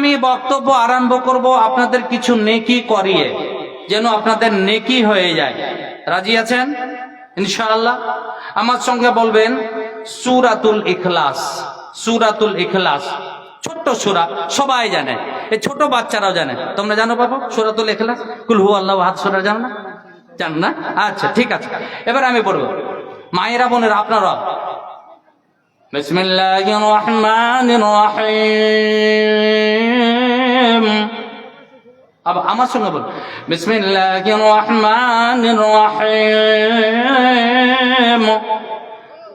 আমি বক্তব্য আরম্ভ করব আপনাদের কিছু নেকি করিয়ে, যেন আপনাদের নেকি হয়ে যায়। রাজি আছেন ইনশাআল্লাহ? আমার সঙ্গে বলবেন সূরাতুল ইখলাস। সূরাতুল ইখলাস ছোট্ট সূরা, সবাই জানে, এই ছোট বাচ্চারাও জানে। তোমরা জানো বাবু সূরাতুল ইখলাস? কুল হু আল্লাহু আহাদ সূরা জানো না? জানো না? আচ্ছা ঠিক আছে, এবার আমি পড়ব। মায়েরা বোনেরা আপনারা বিসমিল্লাহির রহমানির রহিম। আবার আমার সঙ্গে বল, বিসমিল্লাহির রহমানির রহিম।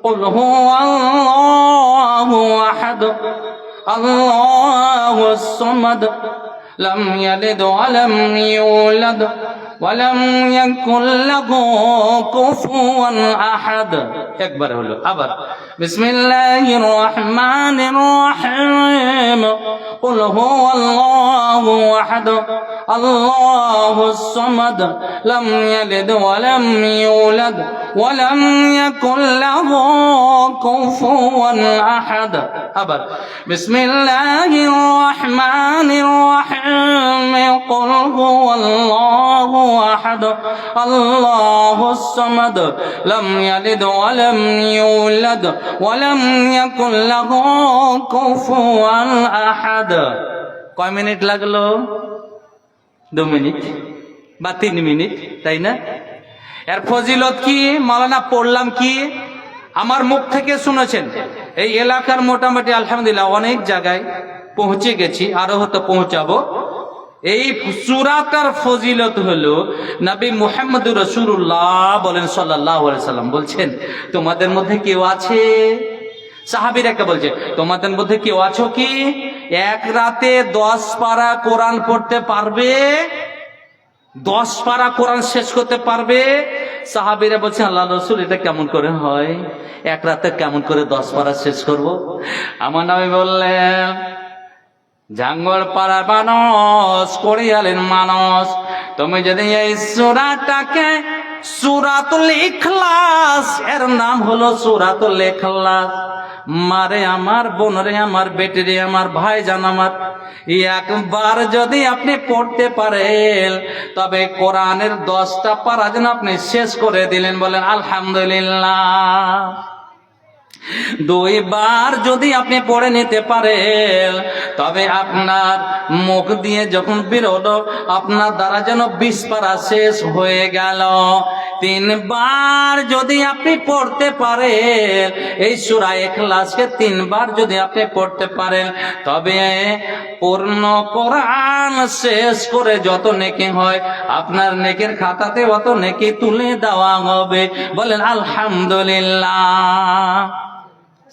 কুল হুয়াল্লাহু আহাদ আল্লাহুস সামাদ লাম ইয়ালিদ ওয়া লাম ইউলাদ ওয়া লাম ইয়াকুল লাহু কুফুয়ান আহাদ। একবার হলো, আবার বিসমিল্লাহির রহমানির রহিম। কুল হুয়াল্লাহু আহাদ আল্লাহুস সামাদ লাম ইয়ালিদ ওয়া লাম ইউলাদ ওয়া লাম ইয়াকুল লাহু কুফুয়ান আহাদ। আবার বিসমিল্লাহির রহমানির রহিম। কুল হুয়াল্লাহু আহাদ আল্লাহুস সামাদ লাম ইয়ালিদ ওয়া লাম ইউলাদ ওয়া লাম ইয়াকুল লাহু কুফুয়ান আহাদ। কয় মিনিট লাগলো? 2 মিনিট বা 3 মিনিট, তাই না? এর ফজিলত কি? মাওলানা পড়লাম কি? আমার মুখ থেকে শুনেছেন। এই এলাকার মোটামুটি আলহামদুলিল্লাহ অনেক জায়গায় পৌঁছে গেছি, আরো হয়তো পৌঁছাবো। এই সূরাটার ফজিলত হলো নবী মুহাম্মদুর রাসূলুল্লাহ বলেন সাল্লাল্লাহু আলাইহি সাল্লাম বলছেন, তোমাদের মধ্যে কেউ আছে, সাহাবীরা কে বলছে, তোমাদের মধ্যে কেউ আছো কি এক রাতে 10 পারা কোরআন পড়তে পারবে? 10 পারা কোরআন শেষ করতে পারবে? সাহাবীরা বলছেন, আল্লাহর রাসূল এটা কেমন করে হয়? এক রাতে কেমন করে 10 পারা শেষ করব? আমার নবী বললেন, জাঙ্গল পাড়ার মানুষ, কোরিয়ালের মানুষ, তুমি যদি এই সূরাটাকে সূরাতুল ইখলাস, এর নাম হলো সূরাতুল ইখলাস, মারে আমার, বোনরে আমার, বেটিরে আমার, ভাইজান আমার, একবার যদি আপনি পড়তে পারেন তবে কোরআনের 10টা পারা যেন আপনি শেষ করে দিলেন। বলেন আলহামদুলিল্লাহ। 2 বার যদি আপনি পড়ে নিতে পারেন তবে আপনার মুখ দিয়ে যখন বেরোলো আপনার দ্বারা যেন 20 পারা শেষ হয়ে গেল। 3 বার যদি আপনি পড়তে পারেন এই সূরা ইখলাসকে, 3 বার যদি আপনি পড়তে পারেন তবে পূর্ণ কোরআন শেষ করে যত নেকি হয় আপনার নেকির খাতাতে অত নেকি তুলে দেওয়া হবে। বলেন আলহামদুলিল্লাহ।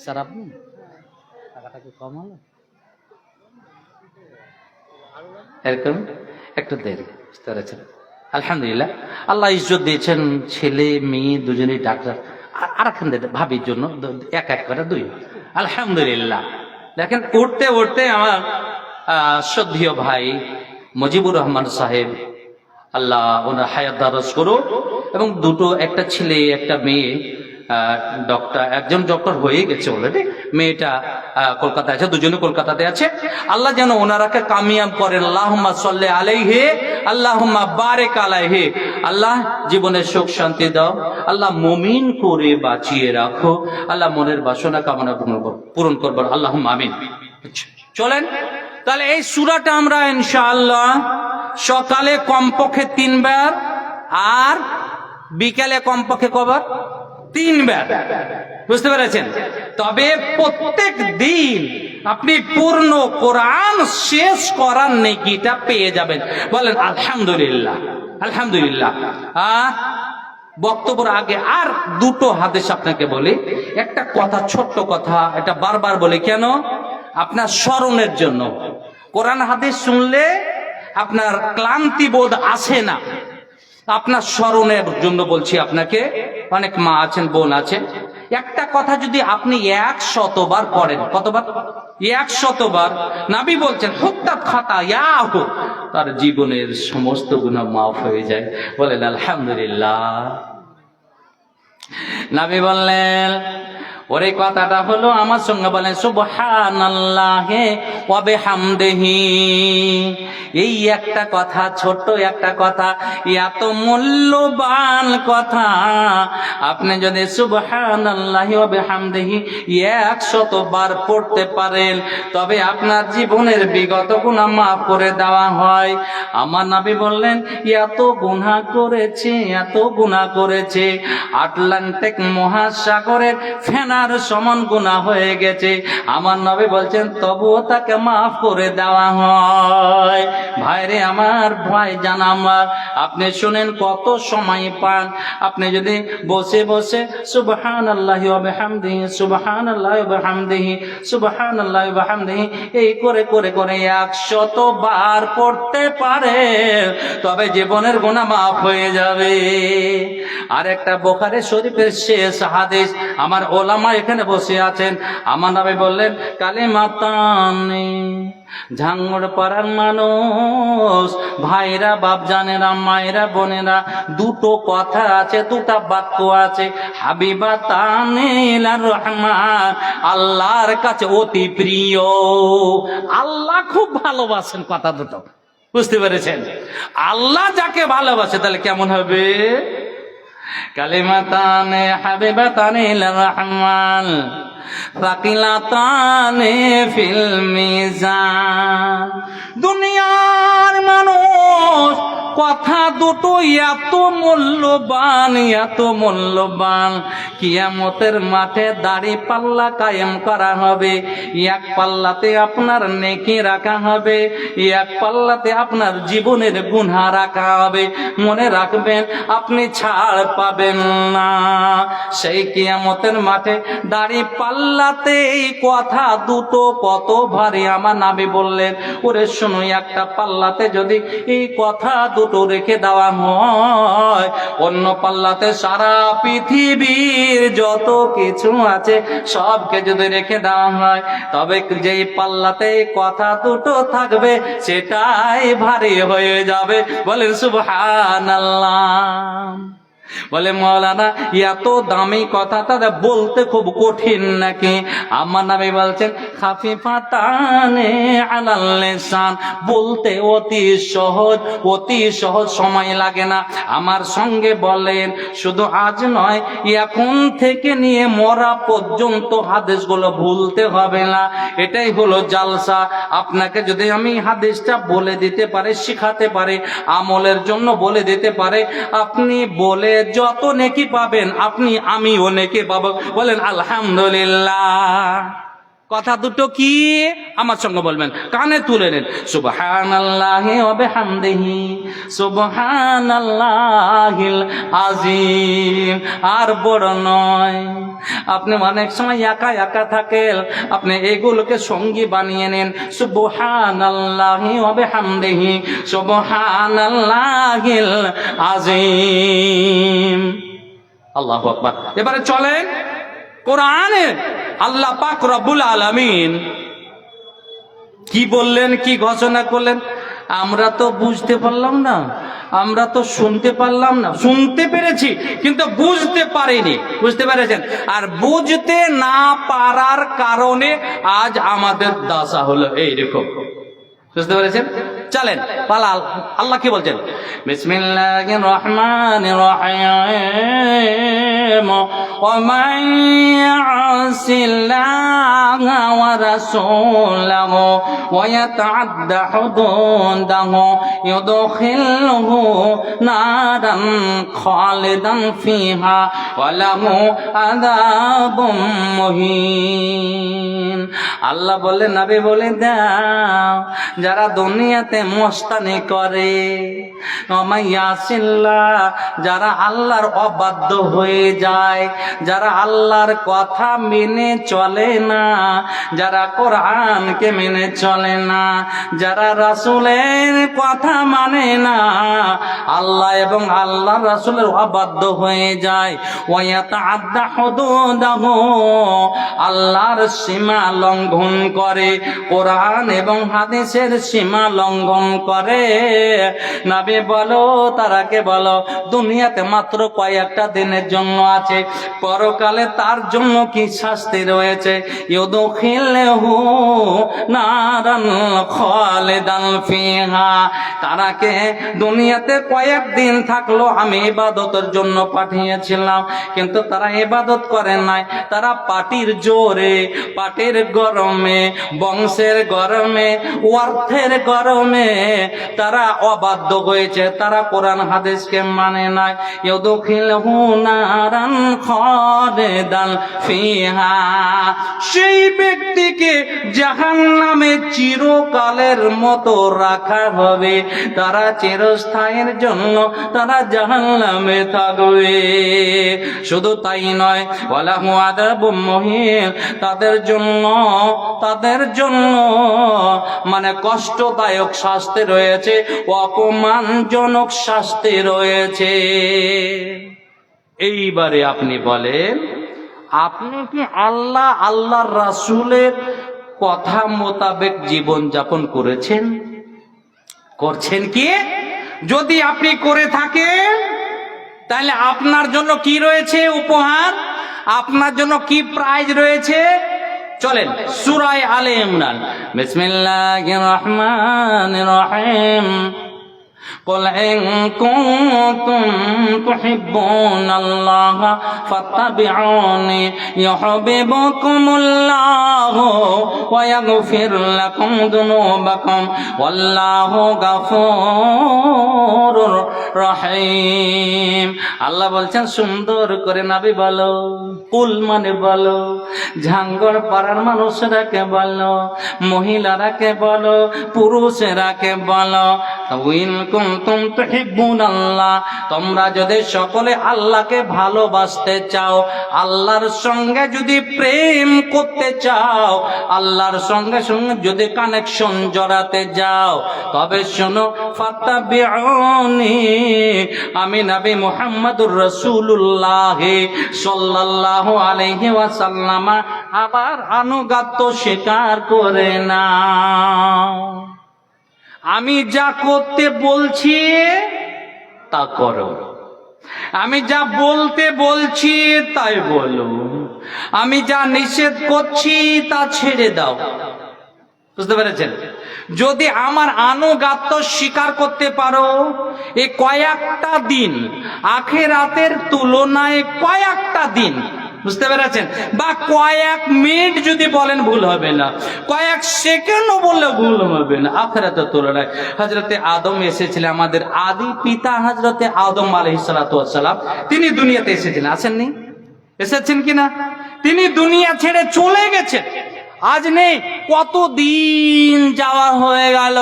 স্যার আপনি টাকাটা কি কম হলো? এরকম একটু দেরি বুঝতে পেরেছেন? আলহামদুলিল্লাহ, আল্লাহ ইজ্জত দিয়েছেন, ছেলে মেয়ে দুজনেই ডাক্তার। আর একখান ভাবির জন্য এক করে 2। আলহামদুলিল্লাহ। দেখেন উঠতে উঠতে আমার শ্রদ্ধেয় ভাই মুজিবুর রহমান সাহেব, আল্লাহ ওনার হায়াত দারাজ করুক, এবং একটা ছেলে একটা মেয়ে ডক্টর, একজন ডক্টর হয়ে গেছে অলরেডি, মেয়েটা কলকাতায় আছে, দুজনে কলকাতাতে আছে। আল্লাহ যেন ওনারাকে কামিয়াব করেন। আল্লাহুম্মা সাল্লি আলাইহি আল্লাহুম্মা বারিক আলাইহি। আল্লাহ জীবনে সুখ শান্তি দাও, আল্লাহ মুমিন করে বাঁচিয়ে রাখো, আল্লাহ মনের বাসনা কামনা পূরণ করবো, আল্লাহুম্মা আমিন। চলেন তাহলে এই সূরাটা আমরা ইনশাআল্লাহ সকালে কমপক্ষে 3 বার আর বিকালে কমপক্ষে কবার 3 বার, বুঝতে পেরেছেন? তবে প্রত্যেক দিন আপনি পূর্ণ কোরআন শেষ করার নেকিটা পেয়ে যাবেন। বলেন আলহামদুলিল্লাহ। আলহামদুলিল্লাহ। বক্তব্যের আগে আর 2টো হাদিস আপনাকে বলি। একটা কথা, ছোট্ট কথা, এটা বারবার বলি কেন? আপনার স্মরণের জন্য। কোরআন হাদিস শুনলে আপনার ক্লান্তি বোধ আসে না, আপনার স্মরণের জন্য বলছি আপনাকে। অনেক মা আছেন, বোন আছেন, একটা কথা যদি আপনি 100 বার পড়েন, কতবার? 100 বার, নবী বলছেন হুত্তাত খাতায়াহু, তার জীবনের সমস্ত গুনাহ মাফ হয়ে যায়। বলেন আলহামদুলিল্লাহ। নবী বললেন ওরে কথাটা হলো, আমার সঙ্গে বলেন সুবহানাল্লাহি ওয়া বিহামদিহি। এই একটা কথা, ছোট্ট একটা কথা, এত মূল্যবান কথা। আপনি যদি সুবহানাল্লাহি ওয়া বিহামদিহি 100 বার পড়তে পারেন, তবে আপনার জীবনের বিগত গুনাহ মাফ করে দেওয়া হয়। আমার নবী বললেন, এত গুনাহ করেছে, এত গুনাহ করেছে, আটলান্টিক মহাসাগরের ফেনার সমান গুনাহ হয়ে গেছে। আমার নবী বলছেন তবুও তাকে মাফ করে দেওয়া হয়। ভাইরে আমার, ভাই জান আমার, আপনি শুনেন কত সময় পান। আপনি যদি বসে বসে সুবহানাল্লাহি ওয়া বিহামদিহি, সুবহানাল্লাহি ওয়া বিহামদিহি, সুবহানাল্লাহি ওয়া বিহামদিহি এই করে করে করে 100 বার পড়তে পারে, তবে জীবনের গুনাহ মাফ হয়ে যাবে। আর একটা বুখারী শরীফের শেষ হাদিস, আমার ওলামা এখানে বসে আছেন। আমার নবী বললেন কালিমাতানি, ঝাঙ্গুড় পাড়ার মানুষ, ভাইরা, বাপজানেরা, মায়েরা, বোনেরা, দুটো কথা আছে, দুটা বাক্য আছে, হাবিবাতানি ইলার রহমান, আল্লাহর কাছে অতি প্রিয়। আল্লাহ খুব ভালোবাসেন কথা দুটো, বুঝতে পেরেছেন? আল্লাহ যাকে ভালোবাসে তাহলে কেমন হবে? কালিমাতানে হাবিবাতানি ইলার রহমান, সাকিলাতানে ফিল মিজান। দুনিয়ার মানুষ, কথা দুটো এত মূল্যবান, এত মূল্যবান, কিয়ামতের মাঠে দাড়ি পাল্লা কায়েম করা হবে। এক পাল্লাতে আপনার নেকি রাখা হবে, এক পাল্লাতে আপনার জীবনের গুনাহ রাখা হবে। মনে রাখবেন, আপনি ছাড় পাবেন না সেই কিয়ামতের মাঠে। দাড়ি পাল্লাতে এই কথা দুটো কত ভারী। আমার নবী বললেন, ওরে শোনো, একটা পাল্লাতে যদি এই কথা দুটো রেখে দেওয়া হয়, অন্য পাল্লাতে সারা পৃথিবীর যত কিছু আছে সবকে যদি রেখে দেওয়া হয়, তবে যেই পাল্লাতে কথা দুটো থাকবে সেটাই ভারী হয়ে যাবে। বলেন সুবহানাল্লাহ। বলে মাওলানা, এত দামি কথা তাদের বলতে খুব কঠিন নাকি? আমার নবী বলছেন খাফিফাতানে আলাল লিসান, বলতে অতি সহজ, অতি সহজ, সময় লাগে না। আমার সঙ্গে বলেন, শুধু আজ নয়, এখন থেকে নিয়ে মরা পর্যন্ত হাদিসগুলো ভুলতে হবে না। এটাই হলো জালসা। আপনাকে যদি আমি হাদিসটা বলে দিতে পারি, শিখাতে পারি, আমলের জন্য বলে দিতে পারে, আপনি বলে যত নেকি পাবেন, আপনি আমিও নেকি পাবো। বলেন আলহামদুলিল্লাহ। কথা দুটো কি? আমার সঙ্গে বলবেন, কানে তুলে নেন। সুবহানাল্লাহি ওয়া বিহামদিহি, সুবহানাল্লাহিল আযীম। আর বড় নয়। আপনি অনেক সময় একা একা থাকেন, আপনি এগুলোকে সঙ্গী বানিয়ে নেন। সুবহানাল্লাহি ওয়া বিহামদিহি, সুবহানাল্লাহিল আযীম। আল্লাহু আকবার। এবারে চলেন কোরআনে আল্লাহ পাক রব্বুল আলামিন কি বললেন, কি ঘোষণা করলেন? আমরা তো বুঝতে পারলাম না, আমরা তো শুনতে পারলাম না, শুনতে পেরেছি কিন্তু বুঝতে পারিনি। বুঝতে পেরেছেন? আর বুঝতে না পারার কারণে আজ আমাদের দশা হলো এইরকম। বুঝতে পেরেছেন? চলেন পালা। আল্লাহ কি বলছেন? বিসমিল্লাহির রহমানির রহিম। ওয়া মান ইয়াসিল্লাহা ওয়া রাসূলাহু ওয়া ইয়াতাআদ্দা হুদুদাহু ইউদখিলহু নারান খালিদান ফিহা ওয়া লাহু আযাবুম মুহিন। আল্লাহ বলে, নবী বলে দাও, যারা দুনিয়াতে মস্তানি করে, যারা আল্লাহর অবাধ্য হয়ে যায়, যারা আল্লাহর কথা মেনে চলে না, যারা কোরআনকে মেনে চলে না, যারা রাসূলের কথা মানে না, আল্লাহ এবং আল্লাহ রাসূলের অবাধ্য হয়ে যায়, ওয়ায়াতাআদ্দা হুদুদাহু, আল্লাহর সীমা লঙ্ঘন করে, কোরআন এবং হাদিসের সীমা লঙ্ঘন করে। নবী বলো, তারাকে বলো, দুনিয়াতে মাত্র কয়েকটা দিনের জন্য আছে, পরকালে তার জন্য কি শাস্তি রয়েছে, ইউদখিলহু নারান খালিদান ফিহা। তারাকে দুনিয়াতে কয়েকদিন থাকলো, আমি ইবাদতের জন্য পাঠিয়েছিলাম, কিন্তু তারা ইবাদত করে নাই। তারা পাটির জোরে, পাটির গরমে, বংশের গরমে, অর্থের গরমে তারা অবাধ্য হয়েছে, তারা কোরআন হাদিসকে মানে নাই। ইউদখিলহু নারান খালিদান ফিহা। সেই ব্যক্তিকে জাহান্নামে চিরকালের মতো রাখা হবে, তারা চিরস্থায়ীর জন্য তারা জাহান্নামে থাকবে। শুধু তাই নয়, ওয়ালাহু আযাবুম মুহিন, তাদের জন্য মানে কষ্টদায়ক শাস্তি রয়েছে, অপমানজনক শাস্তি রয়েছে। এইবারে আপনি বলেন, আপনি কি আল্লাহর রাসূলের কথা মোতাবেক জীবন যাপন করেছেন? করছেন কি? যদি আপনি করে থাকেন তাহলে আপনার জন্য কি রয়েছে উপহার, আপনার জন্য কি প্রাইজ রয়েছে? চলেন সূরা আলে ইমরান, বিসমিল্লাহির রহমানির রহিম। قل إن كنتم تحبون الله فاتبعوني يحببكم الله ويغفر لكم ذنوبكم والله غفور রহিম। আল্লাহ বলছেন সুন্দর করে নবী বলো, কুল মানে বলো, ঝাঙ্গর পাড়ার মানুষরাকে বলো, মহিলারাকে বলো, পুরুষেরাকে বলো, তোমরা যদি সকলে আল্লাহকে ভালোবাসতে চাও, আল্লাহর সঙ্গে যদি প্রেম করতে চাও, আল্লাহর সঙ্গে সঙ্গে যদি কানেকশন জড়াতে যাও, তবে শোনো, ফাত্তাবিউনি, আমি নবী মুহাম্মদুর রাসূলুল্লাহ সাল্লাল্লাহু আলাইহি ওয়াসাল্লাম আবার আনুগত্য স্বীকার করে নাও। আমি যা করতে বলছি তা করো, আমি যা বলতে বলছি তাই বলো, আমি যা নিষেধ করছি তা ছেড়ে দাও। বুঝতে পেরেছেন? যদি আমার আনুগত্য স্বীকার করতে পারো, এই কয়েকটা দিন, আখিরাতের তুলনায় কয়েকটা দিন, বুঝতে পেরেছেন, বা কয়েক মিনিট যদি বলেন ভুল হবে না, কয়েক সেকেন্ডও বললে ভুল হবে না। আখিরাতের তুলনায় হযরতে আদম এসেছিলেন, আমাদের আদি পিতা হযরতে আদম আলাইহিস সালাতু ওয়াস সালাম, তিনি দুনিয়াতে এসেছিলেন, আসেননি? এসেছেন কিনা? তিনি দুনিয়া ছেড়ে চলে গেছেন, আজ নেই, কতদিন যাওয়া হয়ে গেল।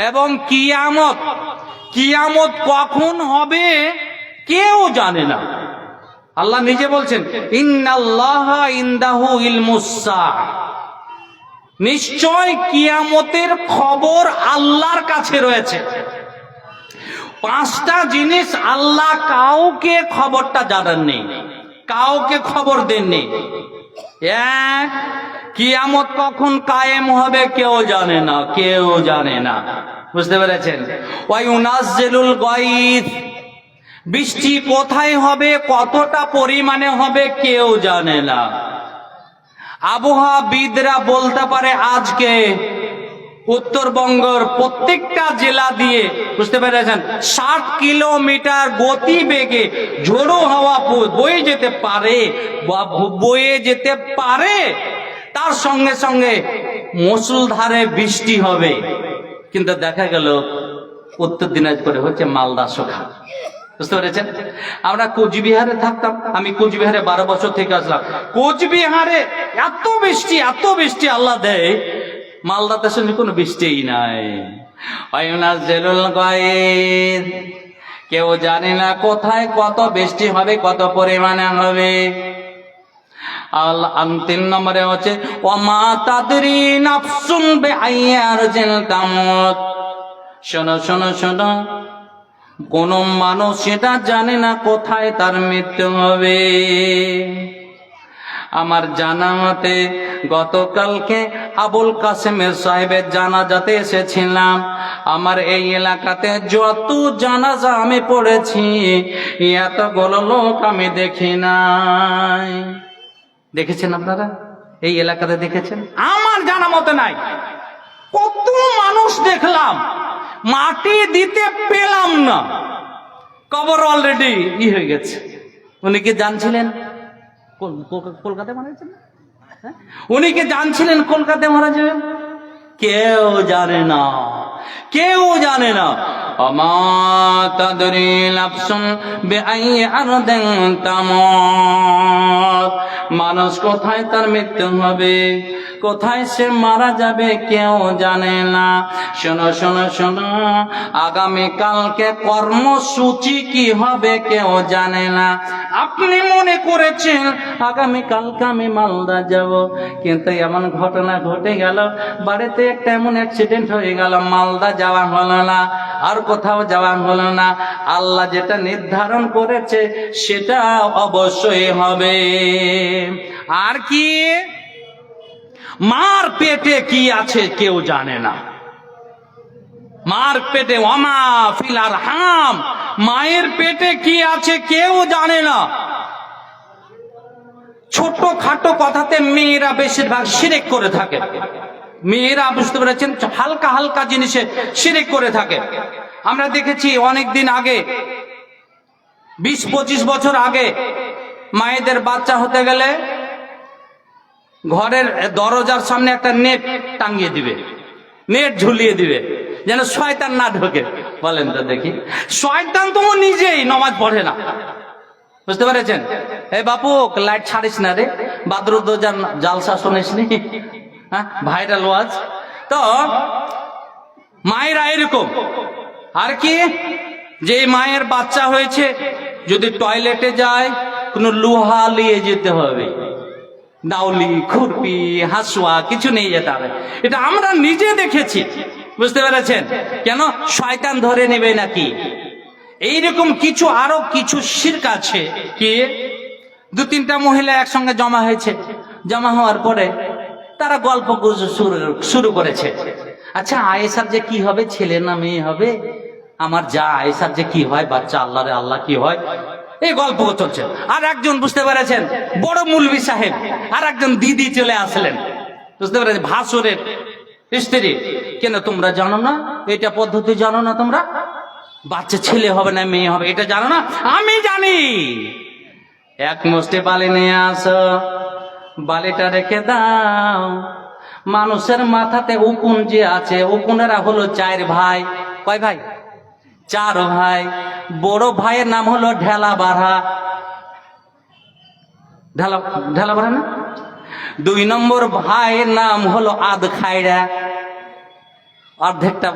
এবং কিয়ামত কখন হবে কেউ জানে না। আল্লাহ নিজে বলছেন, ইন্নাল্লাহা ইনদাহু ইলমুস সাআ, নিশ্চয় কিয়ামতের খবর আল্লাহর কাছে রয়েছে। পাঁচটা জিনিস আল্লাহ কাউকে খবরটা জানাননি, কাউকে খবর দেননি। এক, কিয়ামত কখন কায়েম হবে কেউ জানে না, কেউ জানে না। বুঝতে পেরেছেন? ওয়া ইউনাজ্জিলুল গায়থ, বৃষ্টি কোথায় হবে, কতটা পরিমাণে হবে কেউ জানে না। আবহাওয়াবিদরা বলতে পারে আজকে উত্তরবঙ্গের প্রত্যেকটা জেলা দিয়ে, বুঝতে পেরেছেন, 60 কিলোমিটার গতি বেগে ঝোড়ো হাওয়া বয়ে যেতে পারে, বয়ে যেতে পারে, তার সঙ্গে সঙ্গে মুষলধারে বৃষ্টি হবে। কিন্তু দেখা গেল উত্তর দিনাজপুরে হচ্ছে মালদা শোখা। বুঝতে পেরেছেন? আমরা কোচবিহারে থাকতাম, আমি কোচবিহারে 12 বছর থেকে আসলাম। কোচবিহারে এত বৃষ্টি আল্লাহ দেয়, মালদাতে শুনে কোনো বৃষ্টিই নাই। কেউ জানে না কোথায় কত বৃষ্টি হবে, কত পরিমাণে হবে। 3 নম্বরে হচ্ছে ওমা তাদরি নাফসুন বিআইয়ারজিল তামুত। শোনো শোনো শোনো, কোন মানুষ সেটা জানে না কোথায় তার মৃত্যু হবে। আমার জানা মতে গতকালকে আবুল কাসেমের সাহেবের জানাজাতে এসেছিলাম। আমার এই এলাকাতে যত জানাজা আমি পড়েছি এতগুলো লোক আমি দেখি নাই। দেখেছেন আপনারা? এই এলাকাতে দেখেছেন? আমার জানা মতে নাই। কত মানুষ দেখলাম, মাটি দিতে পেলাম না, কবর অলরেডি হয়ে গেছে। উনি কি জানছিলেন কলকাতায় মারা যাবেন? উনি কি জানছিলেন কলকাতায় মারা যাবেন? কেউ জানে না, কেউ জানে না। আমা তাদরি নাফসুন বিআই আরদিন তামুত। মানুষ কোথায় তার মৃত্যু হবে, কোথায় সে মারা যাবে কেউ জানে না। শোনো শোনো শোনো, আগামী কালকে কর্মসূচি কি হবে কেউ জানে না। আপনি মনে করেছেন আগামী কালকে আমি মালদা যাব, কিন্তু এমন ঘটনা ঘটে গেল, বাড়িতে একটা এমন অ্যাক্সিডেন্ট হয়ে গেল, মালদা যাওয়া হলো না, আর কোথাও যাওয়া হলো না। আল্লাহ যেটা নির্ধারণ করেছে সেটা অবশ্যই হবে। আর কি মার পেটে কি আছে কেউ জানে না। মার পেটে ওয়ামা ফিল আরহাম, মায়ের পেটে কি আছে কেউ জানে না। ছোট খাটো কথাতে মেয়েরা বেশিরভাগ শিরক করে থাকে। মেয়েরা বুঝতে পেরেছেন, হালকা হালকা জিনিসে শিরক করে থাকে। আমরা দেখেছি অনেক দিন আগে, 20-25 বছর আগে, মায়েদের বাচ্চা হতে গেলে ঘরের দরজার সামনে একটা নেট টাঙিয়ে দিবে, নেট ঝুলিয়ে দিবে যেন শয়তান না ঢোকে। বলেন তো দেখি, শয়তান তো নিজেই নামাজ পড়ে না। বুঝতে পেরেছেন? এই বাপু লাইট ছাড়িস না রে, বাদরুদ্দোজান জালসা শুনিস নি? হ্যাঁ, ভাইরাল ওয়াজ তো। মায়েরা এরকম। আর কি, যে মায়ের বাচ্চা হয়েছে যদি টয়লেটে যায় কোনো লোহা নিয়ে যেতে হবে, দাউলি, খুরপি, হাসুয়া কিছু নিয়ে যেতে হবে। এটা আমরা নিজে দেখেছি। বুঝতে পেরেছেন? কেন? শয়তান ধরে নেবে নাকি? এইরকম কিছু আরো কিছু শিরক আছে। কি, 2-3টা মহিলা একসঙ্গে জমা হয়েছে, জমা হওয়ার পরে তারা গল্প শুরু করেছে। আচ্ছা, আয়েশার যে কি হবে, ছেলে না মেয়ে হবে? আমার যা আয়েশার যে কি হয়, বাচ্চা আল্লাহ রে আল্লাহ কি হয়, এই গল্প চলছে। আর একজন, বুঝতে পেরেছেন, বড় মুলবি সাহেব আর একজন দিদি চলে আসলেন। বুঝতে পেরেছেন? ভাসুরের স্ত্রী। কেন তোমরা জানো না এটা পদ্ধতি? জানো না তোমরা? বাচ্চা ছেলে হবে না মেয়ে হবে এটা জানো না? আমি জানি। এক মুষ্টি বালি নিয়ে আসো, বালিটা রেখে দাও। মানুষের মাথাতে উকুন যে আছে, উকুনেরা হলো 4 ভাই। কয় ভাই? 4 ভাই। বড় ভাইয়ের নাম হলো ঢেলা বাড়া, ঢেলা বাড়া না? 2 নম্বর ভাইয়ের নাম হলো আধ খাইরা, অর্ধেকটা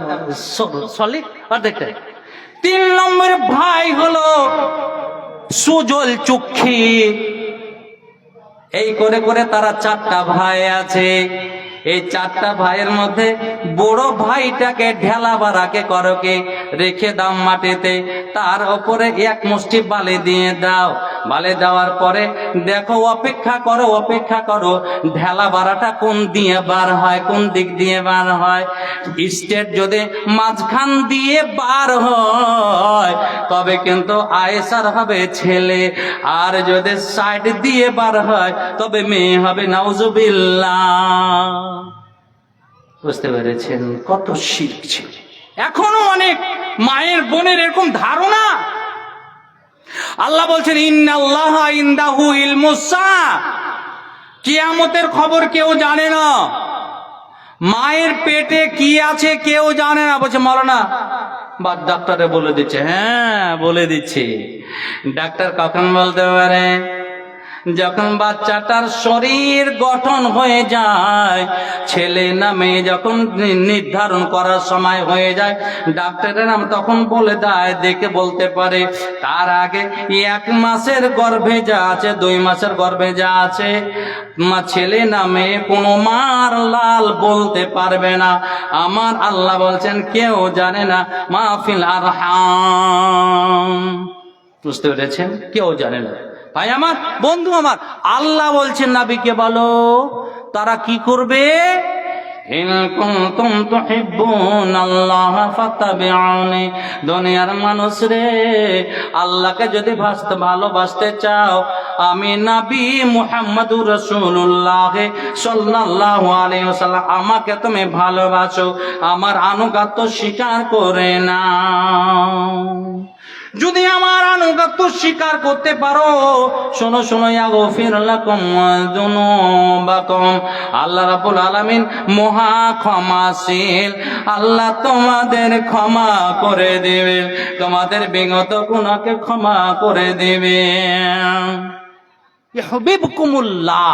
সলিড, অর্ধেকটা। 3 নম্বর ভাই হলো সুজল চক্ষি। এই করে করে তারা 4টা ভাই আছে। এই 4টা ভাইয়ের মধ্যে বড় ভাইটাকে ঢেলা বাড়াকে করকে রেখে দাও মাটিতে, তার উপরে 1 মুষ্টি বালি দিয়ে দাও। বালি দেওয়ার পরে দেখো, অপেক্ষা করো, অপেক্ষা করো, ঢেলা বাড়াটা কোন দিয়ে বার হয়, কোন দিক দিয়ে বার হয়। স্টেট যদি মাঝখান দিয়ে বার হয় তবে কিন্তু আয়েশার হবে ছেলে, আর যদি সাইড দিয়ে বার হয় তবে মেয়ে হবে। নাউজুবিল্লাহ। বুঝতে পেরেছেন কত শিরক ছিল? এখনো অনেক মায়ের বোনের এরকম ধারণা। আল্লাহ বলছেন, ইন্নাল্লাহা ইনদাহু ইলমুস সাআ, কিয়ামতের খবর কেউ জানে না। মায়ের পেটে কি আছে কেউ জানে না। বলছে মাওলানা, বা ডাক্তারে বলে দিচ্ছে। হ্যাঁ, বলে দিচ্ছি। ডাক্তার কখন বলতে পারে? যখন বাচ্চাটার শরীর গঠন হয়ে যায়, ছেলে না মেয়ে যখন নির্ধারণ করার সময় হয়ে যায়, ডাক্তারের নাম তখন বলে দেয়, দেখে বলতে পারে। তার আগে 1 মাসের গর্ভে যা আছে, 2 মাসের গর্ভে যা আছে, মা ছেলে না মেয়ে কোনো মার লাল বলতে পারবে না। আমার আল্লাহ বলছেন কেউ জানে না। মাহফিল আরহাম। বুঝতে পেরেছেন? কেউ জানে না। ভাই আমার, বন্ধু আমার, আল্লাহ বলছেন নবীকে বলো তারা কি করবে, ইন কুনতুম তুহিব্বুনাল্লাহ ফাত্তাবিউনি। দুনিয়ার মানুষ রে, আল্লাহকে যদি ভালোবাসতে চাও, আমি নবী মুহাম্মদুর রাসূলুল্লাহ সাল্লাল্লাহু আলাইহি ওয়াসাল্লাম, আমাকে তুমি ভালোবাসো, আমার আনুগত্য স্বীকার করে নাও। যদি আমার আনুগত্য স্বীকার করতে পারো, শোনো শোনো, ইয়াগফির লাকুম যুনুবাকুম, আল্লাহ রাব্বুল আলামিন মহা ক্ষমাশীল, আল্লাহ তোমাদের ক্ষমা করে দিবে, তোমাদের বিগত গুনাহকে ক্ষমা করে দিবে। ইউহিব্বুকুমুল্লাহ,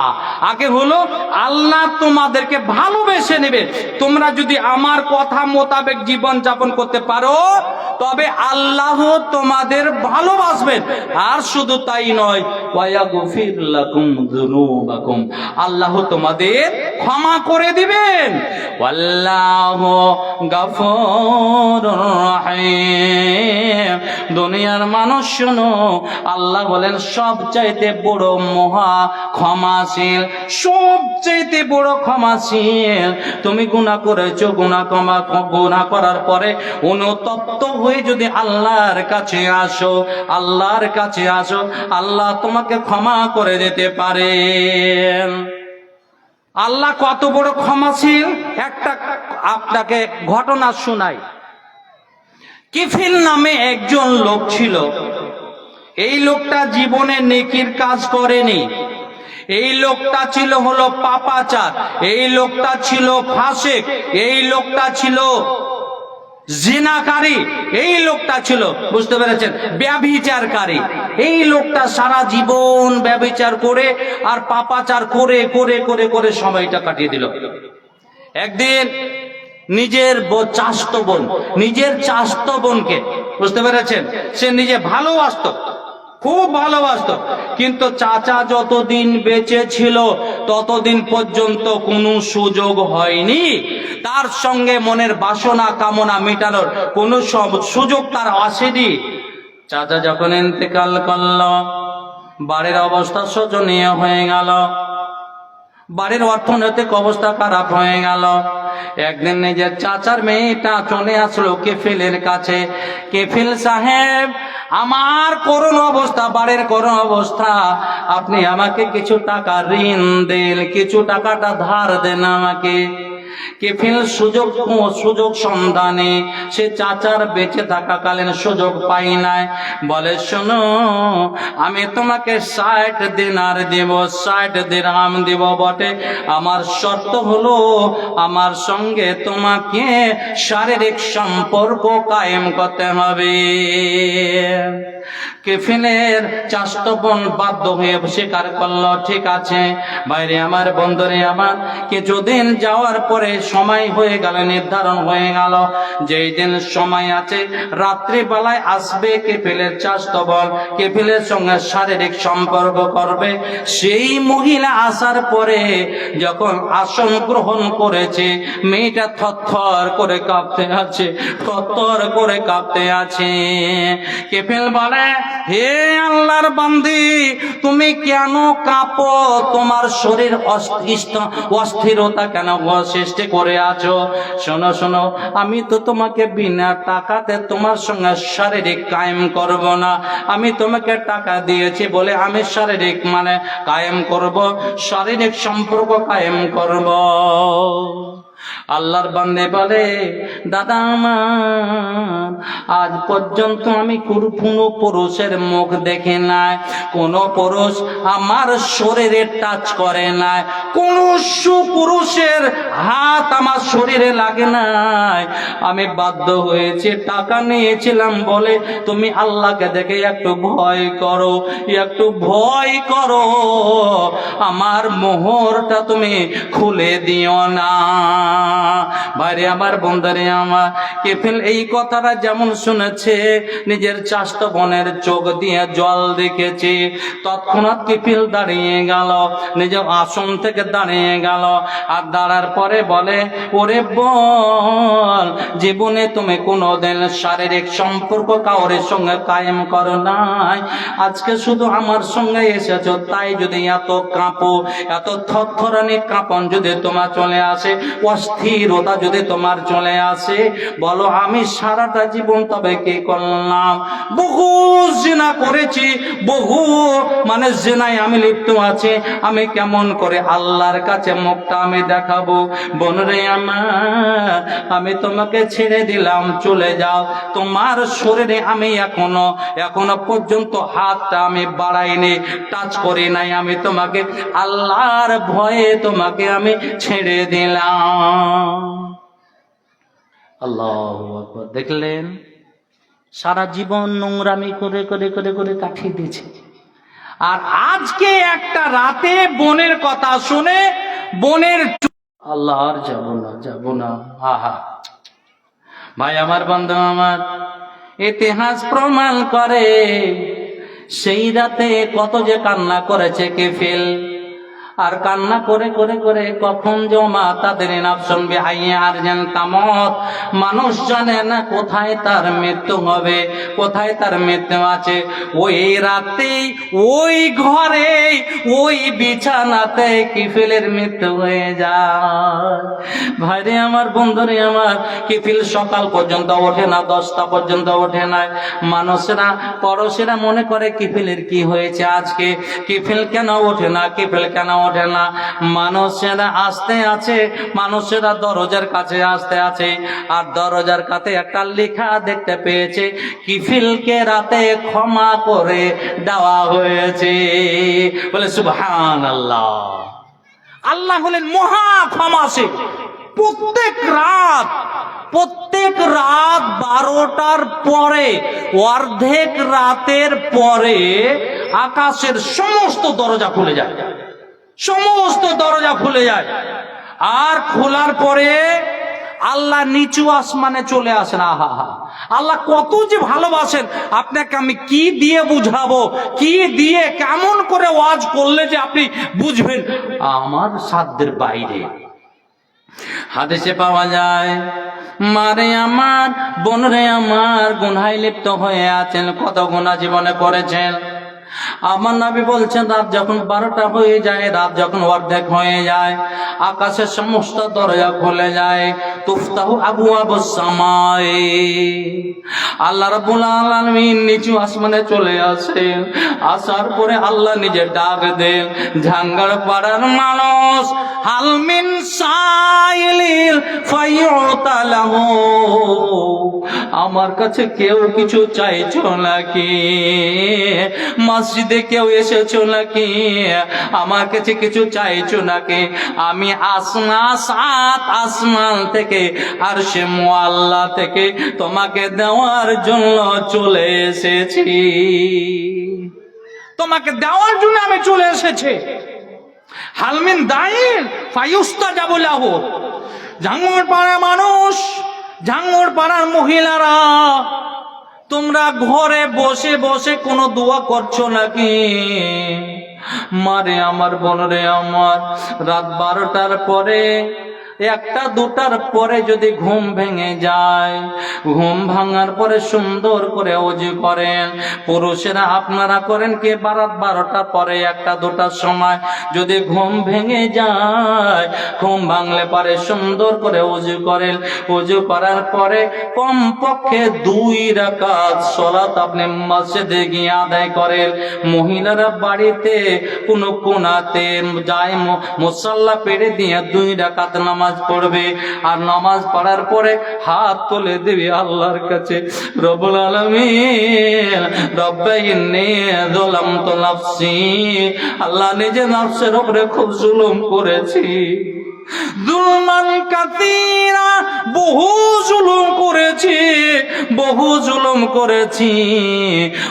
আগে হলো আল্লাহ তোমাদেরকে ভালোবেসে নেবে। তোমরা যদি আমার কথা মোতাবেক জীবন যাপন করতে পারো, তবে আল্লাহ তোমাদের ভালোবাসবেন। আর শুধু তাই নয়, ওয়ায়াগফির লাকুম যুনুবাকুম, আল্লাহ তোমাদের ক্ষমা করে দিবেন। ওয়াল্লাহু গফুরুর রহিম। দুনিয়ার মানুষ শোনো, আল্লাহ বলেন সবচাইতে বড় মহা ক্ষমাশীল, সবচাইতে বড় ক্ষমাশীল। তুমি গুনাহ করেছো, গুনাহ করার পরে অনুতপ্ত হয়ে যদি আল্লাহর কাছে আসো, আল্লাহর কাছে আসো, আল্লাহ তোমাকে ক্ষমা করে দিতে পারেন। আল্লাহ কত বড় ক্ষমাশীল, একটা আপনাকে ঘটনা শোনাই। কিফিল নামে একজন লোক ছিল। এই লোকটা জীবনে নেকির কাজ করেনি। এই লোকটা ছিল হলো পাপাচার, এই লোকটা ছিল ফাসিক, এই লোকটা ছিল জিনাকারী, এই লোকটা ছিল, বুঝতে পেরেছেন, ব্যভিচারকারী। এই লোকটা সারা জীবন ব্যভিচার করে আর পাপাচার করে করে করে করে সময়টা কাটিয়ে দিল। একদিন নিজের চাস্ত বোনকে, বুঝতে পেরেছেন, সে নিজে ভালোবাসতো, খুব ভালোবাসতো, কিন্তু চাচা যতদিন বেঁচে ছিল ততদিন পর্যন্ত কোনো সুযোগ হয়নি তার সঙ্গে মনের বাসনা কামনা মেটানোর, কোনো সুযোগ তার আসেনি। চাচা যখন ইন্তেকাল করল, বাড়ির অবস্থা শোচনীয় হয়ে গেল, বাড়ির অর্থনৈতিক অবস্থা খারাপ হয়ে গেল। একদিন নিজের চাচার মেয়েটা চলে আসলো কেফিলের কাছে, কেফিল সাহেব, আমার করুণ অবস্থা, বাড়ির করুণ অবস্থা, আপনি আমাকে কিছু টাকা ঋণ দেন, কিছু টাকাটা ধার দেন আমাকে। কেফিল সুযোগ সন্ধানে সে চাচার বেঁচে থাকাকালীন সুযোগ পাই নাই। বলে, শোনো, আমি তোমাকে 60 দিনার দেব, 60 দিরহাম দেব বটে, আমার শর্ত হলো আমার সঙ্গে তোমাকে শারীরিক সম্পর্ক কায়েম করতে হবে। কেফিলের চাচাতো বোন বাধ্য হয়ে স্বীকার করলো, ঠিক আছে। বাইরে আমার, বন্ধুরে আমার, কিছুদিন যাওয়ার পরে সময় হয়ে গেল, নির্ধারণ হয়ে গেল, যেই দিন সময় আছে রাত্রিবেলায় আসবে কেফিলের চাচাতো বোন, কেফিলের সঙ্গে শারীরিক সম্পর্ক করবে। সেই মহিলা আসার পরে যখন আসন গ্রহণ করেছে, মেয়েটা থরথর করে কাঁপতে আছে, থরথর করে কাঁপতে আছে। কেফিল বলে, হে আল্লাহর বান্দি, তুমি কেন কাঁপো? তোমার শরীর অস্থিরতা কেন সৃষ্টি করে আছো? শোনো শোনো, আমি তো তোমাকে বিনা টাকাতে তোমার সঙ্গে শারীরিক কায়েম করব না। আমি তোমাকে টাকা দিয়েছি বলে আমি শারীরিক কায়েম করব, শারীরিক সম্পর্ক কায়েম করব। আল্লাহর বান্দে বলে, দাদা আমার, আজ পর্যন্ত আমি কোনো পুরুষের মুখ দেখে নাই, কোন পুরুষ আমার শরীরে টাচ করে নাই, কোন সুপুরুষের হাত আমার শরীরে লাগে নাই। আমি বাধ্য হয়েছি, টাকা নিয়েছিলাম বলে তুমি আল্লাহকে দেখে একটু ভয় করো, একটু ভয় করো, আমার মোহরটা তুমি খুলে দিও না। ভাইরে আমার, বন্ধুরে আমার, কেফিল এই কথাটা যেমন শুনেছে, নিজের চাচাতো বোনের চোখ দিয়ে জল দেখেছে। তৎক্ষণাৎ কেফিল দাঁড়িয়ে গেল, নিজের আসন থেকে দাঁড়িয়ে গেল, আর দাঁড়ার পরে বলে, ওরে বল, জীবনে তুমি কোনোদিন শারীরিক সম্পর্ক কাউরের সঙ্গে কায়েম করো নাই, আজকে শুধু আমার সঙ্গে এসেছো, তাই যদি এত কাঁপো, এত থরথরানি কাঁপন যদি তোমার চলে আসে, অস্থিরতা যদি তোমার চলে আসে, বলো আমি সারাটা জীবন তবে কি করলাম? বহু জিনা করেছি, বহু জিনায় আমি লিপ্ত আছি, আমি কেমন করে আল্লাহর কাছে মুখটা আমি দেখাবো? বোনরে আমার, আমি তোমাকে ছেড়ে দিলাম, চলে যাও। তোমার শরীরে আমি এখনো পর্যন্ত হাতটা আমি বাড়াইনি, টাচ করি নাই, আমি তোমাকে আল্লাহর ভয়ে তোমাকে আমি ছেড়ে দিলাম। আল্লাহু আকবার। দেখলেন, সারা জীবন নোংরামি করে করে করে করে কাটিয়ে দিয়েছে, আর আজকে একটা রাতে বোনের কথা শুনে বোনের আল্লাহর যাব না। আহা ভাই আমার, বন্ধু আমার, ইতিহাস প্রমাণ করে সেই রাতে কত যে কান্না করেছে কাফিল, আর কান্না করে করে করে কখন জমা তাদের নাফসুন বিআইয়ি আরজিন তামুত। মানুষ জানে না কোথায় তার মৃত্যু হবে, কোথায় তার মৃত্যু আছে। ওই রাতেই, ওই ঘরে, ওই বিছানাতে কাফিলের মৃত্যু হয়ে যায়। ভাইরে আমার, বন্ধুরে আমার, কাফিল সকাল পর্যন্ত ওঠে না, 10টা পর্যন্ত ওঠে না। মানুষেরা, পড়োশিরা মনে করে কাফিলের কি হয়েছে আজকে, কাফিল কেন ওঠে না, কাফিল কেন ওঠে না? মানুষেরা আসতে আছে, মানুষেরা দরজার কাছে আসতে আছে, আর দরজার কাছে একটা লেখা দেখতে পেয়েছে, কাফিলকে রাতে ক্ষমা করে দেওয়া হয়েছে। বলে সুবহানাল্লাহ। আল্লাহ হলেন মহা ক্ষমাশীল। প্রত্যেক রাত 12টার পরে, অর্ধেক রাতের পরে আকাশের সমস্ত দরজা খুলে যায়, সমস্ত দরজা খুলে যায়। আর খোলার পরে আল্লাহ নিচু আসমানে চলে আসেন। আহা হা, আল্লাহ কত যে ভালোবাসেন, আপনাকে আমি কি দিয়ে বুঝাবো, কি দিয়ে কেমন করে ওয়াজ করলে যে আপনি বুঝবেন, আমার সাধ্যের বাইরে। হাদিসে পাওয়া যায়, মারে আমার, বোনরে আমার, গুনাহে লিপ্ত হয়ে আছেন, কত গুনাহ জীবনে করেছেন। আমার নবী বলছেন, রাত যখন 12টা হয়ে যায়, রাত যখন অর্ধেক হয়ে যায়, আকাশের সমস্ত দরজা খুলে যায়। তুফতাহু আবওয়াবুস সামাই, আল্লাহ রাব্বুল আলামিন নিচু আসমানে চলে আসেন। আসার পরে আল্লাহ নিজে ডাক দেন, ঝাঙ্গার পাড়ার মানুষ, হাল মিন সাইলিল ফায়ুতালাহু, আমার কাছে কেউ কিছু চাইছো নাকি? মসজিদে কেউ এসেছো নাকি? আমার কাছে কিছু চাইছো নাকি? আমি সাত আসমান থেকে, আরশে মুআল্লা থেকে তোমাকে দেওয়ার জন্য চলে এসেছি, তোমাকে দেওয়ার জন্য আমি চলে এসেছি। হালমিন দাইন ফায়ুস্তাজাবু লাহু, জাঙ্গর পাড়ার মানুষ, জাঙ্গর পাড়ার মহিলারা, তোমরা ঘরে বসে বসে কোনো দোয়া করছো নাকি? মারে আমার, বোনরে আমার, রাত 12টার পরে, 1টা 2টার পরে যদি ঘুম ভেঙে যায়, ঘুম ভাঙার পরে সুন্দর করে ওযু করেন। পুরুষেরা আপনারা করেন কি, রাত 12টার পরে 1টা 2টার সময় যদি ঘুম ভেঙে যায়, ঘুম ভাঙলে পরে সুন্দর করে ওযু করেন। ওযু করার পরে কমপক্ষে 2 রাকাত সালাত আপনি মসজিদে গিয়ে আদায় করেন। মহিলারা বাড়িতে কোনো কোনাতে যায়, মুসাল্লা পেড়ে দিয়ে 2 রাকাত নামাজ পড়বে, আর নামাজ পড়ার পরে হাত তুলে দিবে আল্লাহর কাছে, রব্বুল আলামিন, রব্বে ইন্নী যালামতু নাফসি, আল্লাহ নিজে নফসের উপরে খুব জুলুম করেছি, জুলমান কাসীরা, বহু জুলুম করেছি, বহু জুলুম করেছি,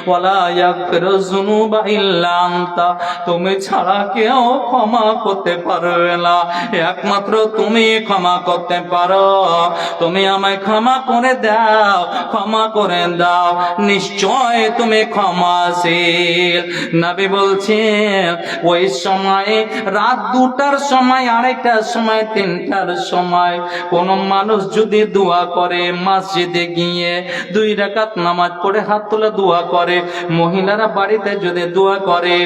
ওয়ালা ইয়াগফিরু যুনুবা ইল্লা আনতা, তুমি ছাড়া কেউ ক্ষমা করতে পারবে না, একমাত্র তুমি ক্ষমা করতে পারো। তুমি আমায় ক্ষমা করে দাও, ক্ষমা করে দাও, নিশ্চয় তুমি ক্ষমাশীল। নবী বলছেন ওই সময় রাত 2টার সময়, 2:30টার সময়, 3টার সময় কোন মানুষ যদি দোয়া করে, মসজিদে গিয়ে 2 রাকাত নামাজ পড়ে হাত তুলে দোয়া করে, মহিলারা বাড়িতে যদি দোয়া করে,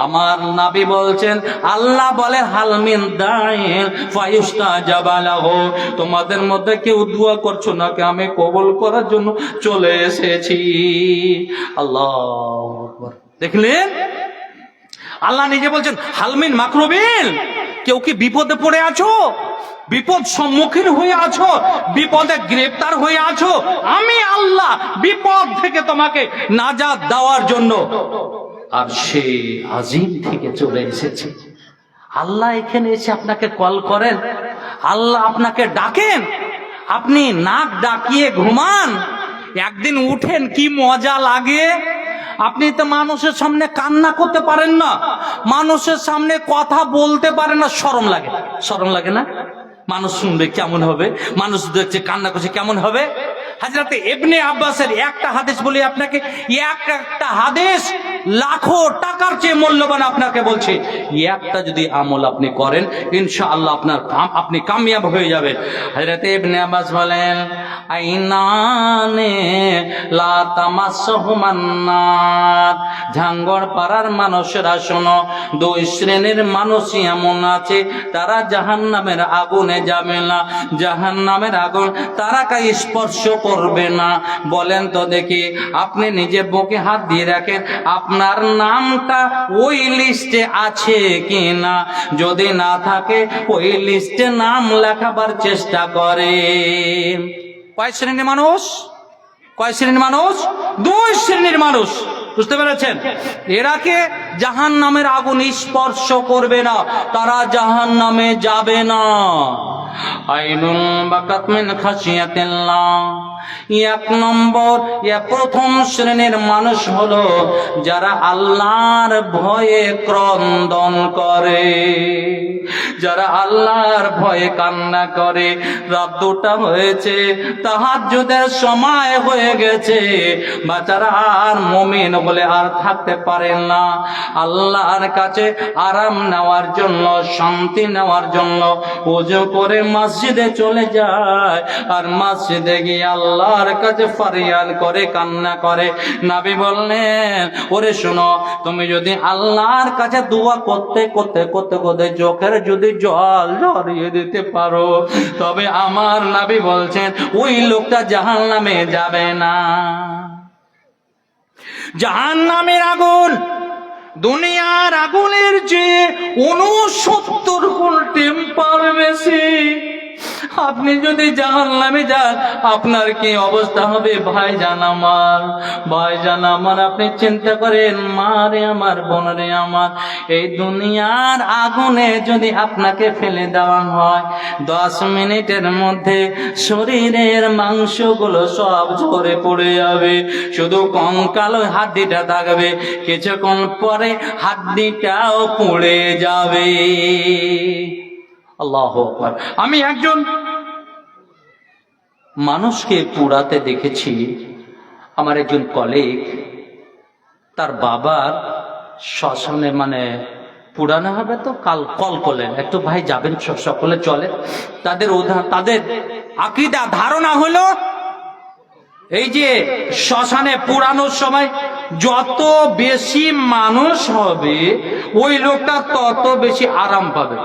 আমার নবী বলছেন আল্লাহ বলে হাল মিন দাইন ফায়ুস্তাজাবা লাহু, তোমাদের মধ্যে কেউ দোয়া করছো নাকি, আমি কবুল করার জন্য চলে এসেছি। আল্লাহু আকবার। দেখলেন, আল্লাহ নিজে বলছেন হালমিন মাকরুবিন, কেউ কি বিপদে পড়ে আছো, বিপদ সম্মুখীন হয়ে আছো, বিপদে গ্রেফতার হয়ে আছো, আমি আল্লাহ বিপদ থেকে তোমাকে নাজাত দেওয়ার জন্য আর সে আজিম থেকে চলে এসেছে। আল্লাহ এখানে এসে আপনাকে কল করেন, আল্লাহ আপনাকে ডাকেন, আপনি নাক ডাকিয়ে ঘুমান, একদিন উঠেন, কি মজা লাগে। আপনি তো মানুষের সামনে কান্না করতে পারেন না, মানুষের সামনে কথা বলতে পারেন না, শরম লাগে, শরম লাগে না? মানুষ শুনবে কেমন হবে, মানুষ দেখছে কান্না করছে কেমন হবে। হযরত ইবনে আব্বাসের একটা হাদিস বলি আপনাকে, একটা হাদিস লাখো টাকার চেয়ে মূল্যবান। আপনাকে বলছি, একটা যদি আমল আপনি করেন ইনশাআল্লাহ আপনি কামিয়াব হয়ে যাবেন। হযরত ইবনে আব্বাস বলেন আইনানে লা তামাসসুহুমান নার, ঝাঙ্গর পাড়ার মানুষেরা শোনো, 2 শ্রেণীর মানুষই এমন আছে, তারা জাহান্নামের আগুনে যাবে না, জাহান্নামের আগুন তারা কাই স্পর্শ করবে না। বলেন তো দেখি, আপনি নিজে বুকে হাত দিয়ে রাখেন, আপনার নামটা ওই লিস্টে আছে কি না? যদি না থাকে ওই লিস্টে নাম লেখাবার চেষ্টা করে। কয় শ্রেণীর মানুষ? কয় শ্রেণীর মানুষ? 2 শ্রেণীর মানুষ। বুঝতে পেরেছেন? এরাকে জাহান্নামের আগুন স্পর্শ করবে না, তারা জাহান্নামে যাবে না। আইনুল বাকাত মিন খাশিয়াতিল্লাহ, 1 নম্বর, প্রথম শ্রেণীর মানুষ হলো যারা আল্লাহর ভয়ে ক্রন্দন করে, যারা আল্লাহর ভয়ে কান্না করে। রাত 2টা হয়েছে, তাহাজ্জুদের সময় হয়ে গেছে, বাচ্চারা আর মুমিন বলে আর থাকতে পারেন না, আল্লাহর কাছে আরাম নেওয়ার জন্য, শান্তি নেওয়ার জন্য ওযু করে মসজিদে চলে যায়, আর মসজিদে গিয়ে আল্লাহর কাছে ফরিয়াদ করে, কান্না করে। নবী বললেন ওরে শোনো, তুমি যদি আল্লাহর কাছে দোয়া করতে করতে করতে করতে চোখের যদি জল ঝরিয়ে দিতে পারো, তবে আমার নবী বলছেন ওই লোকটা জাহান্নামে যাবে না। জাহান্নামের আগুন দুনিয়ার আগুনের চেয়ে 69 গুণ টেম্পার বেশি। আপনি যদি জাহান্নামে যান, আপনার কি অবস্থা হবে? ভাইজান আমার, ভাইজান আমার, আপনি চিন্তা করেন, মা রে আমার, বোন রে আমার, এই দুনিয়ার আগুনে যদি আপনাকে ফেলে দেওয়া হয়, 10 মিনিটের মধ্যে শরীরের মাংসগুলো সব ঝরে পড়ে যাবে, শুধু কঙ্কাল হাড্ডিটা থাকবে, কিছুক্ষণ পরে হাড্ডিটাও পুড়ে যাবে। আল্লাহু আকবার। আমি একজন মানুষকে পুড়াতে দেখেছি, আমার একজন কলিগ, তার বাবার শ্মশানে মানে পুরানো হবে তো কল করলেন, একটু ভাই যাবেন, সকলে চলে। তাদের আকীদা ধারণা হলো এই যে শ্মশানে পুরানোর সময় যত বেশি মানুষ হবে ওই লোকটা তত বেশি আরাম পাবে,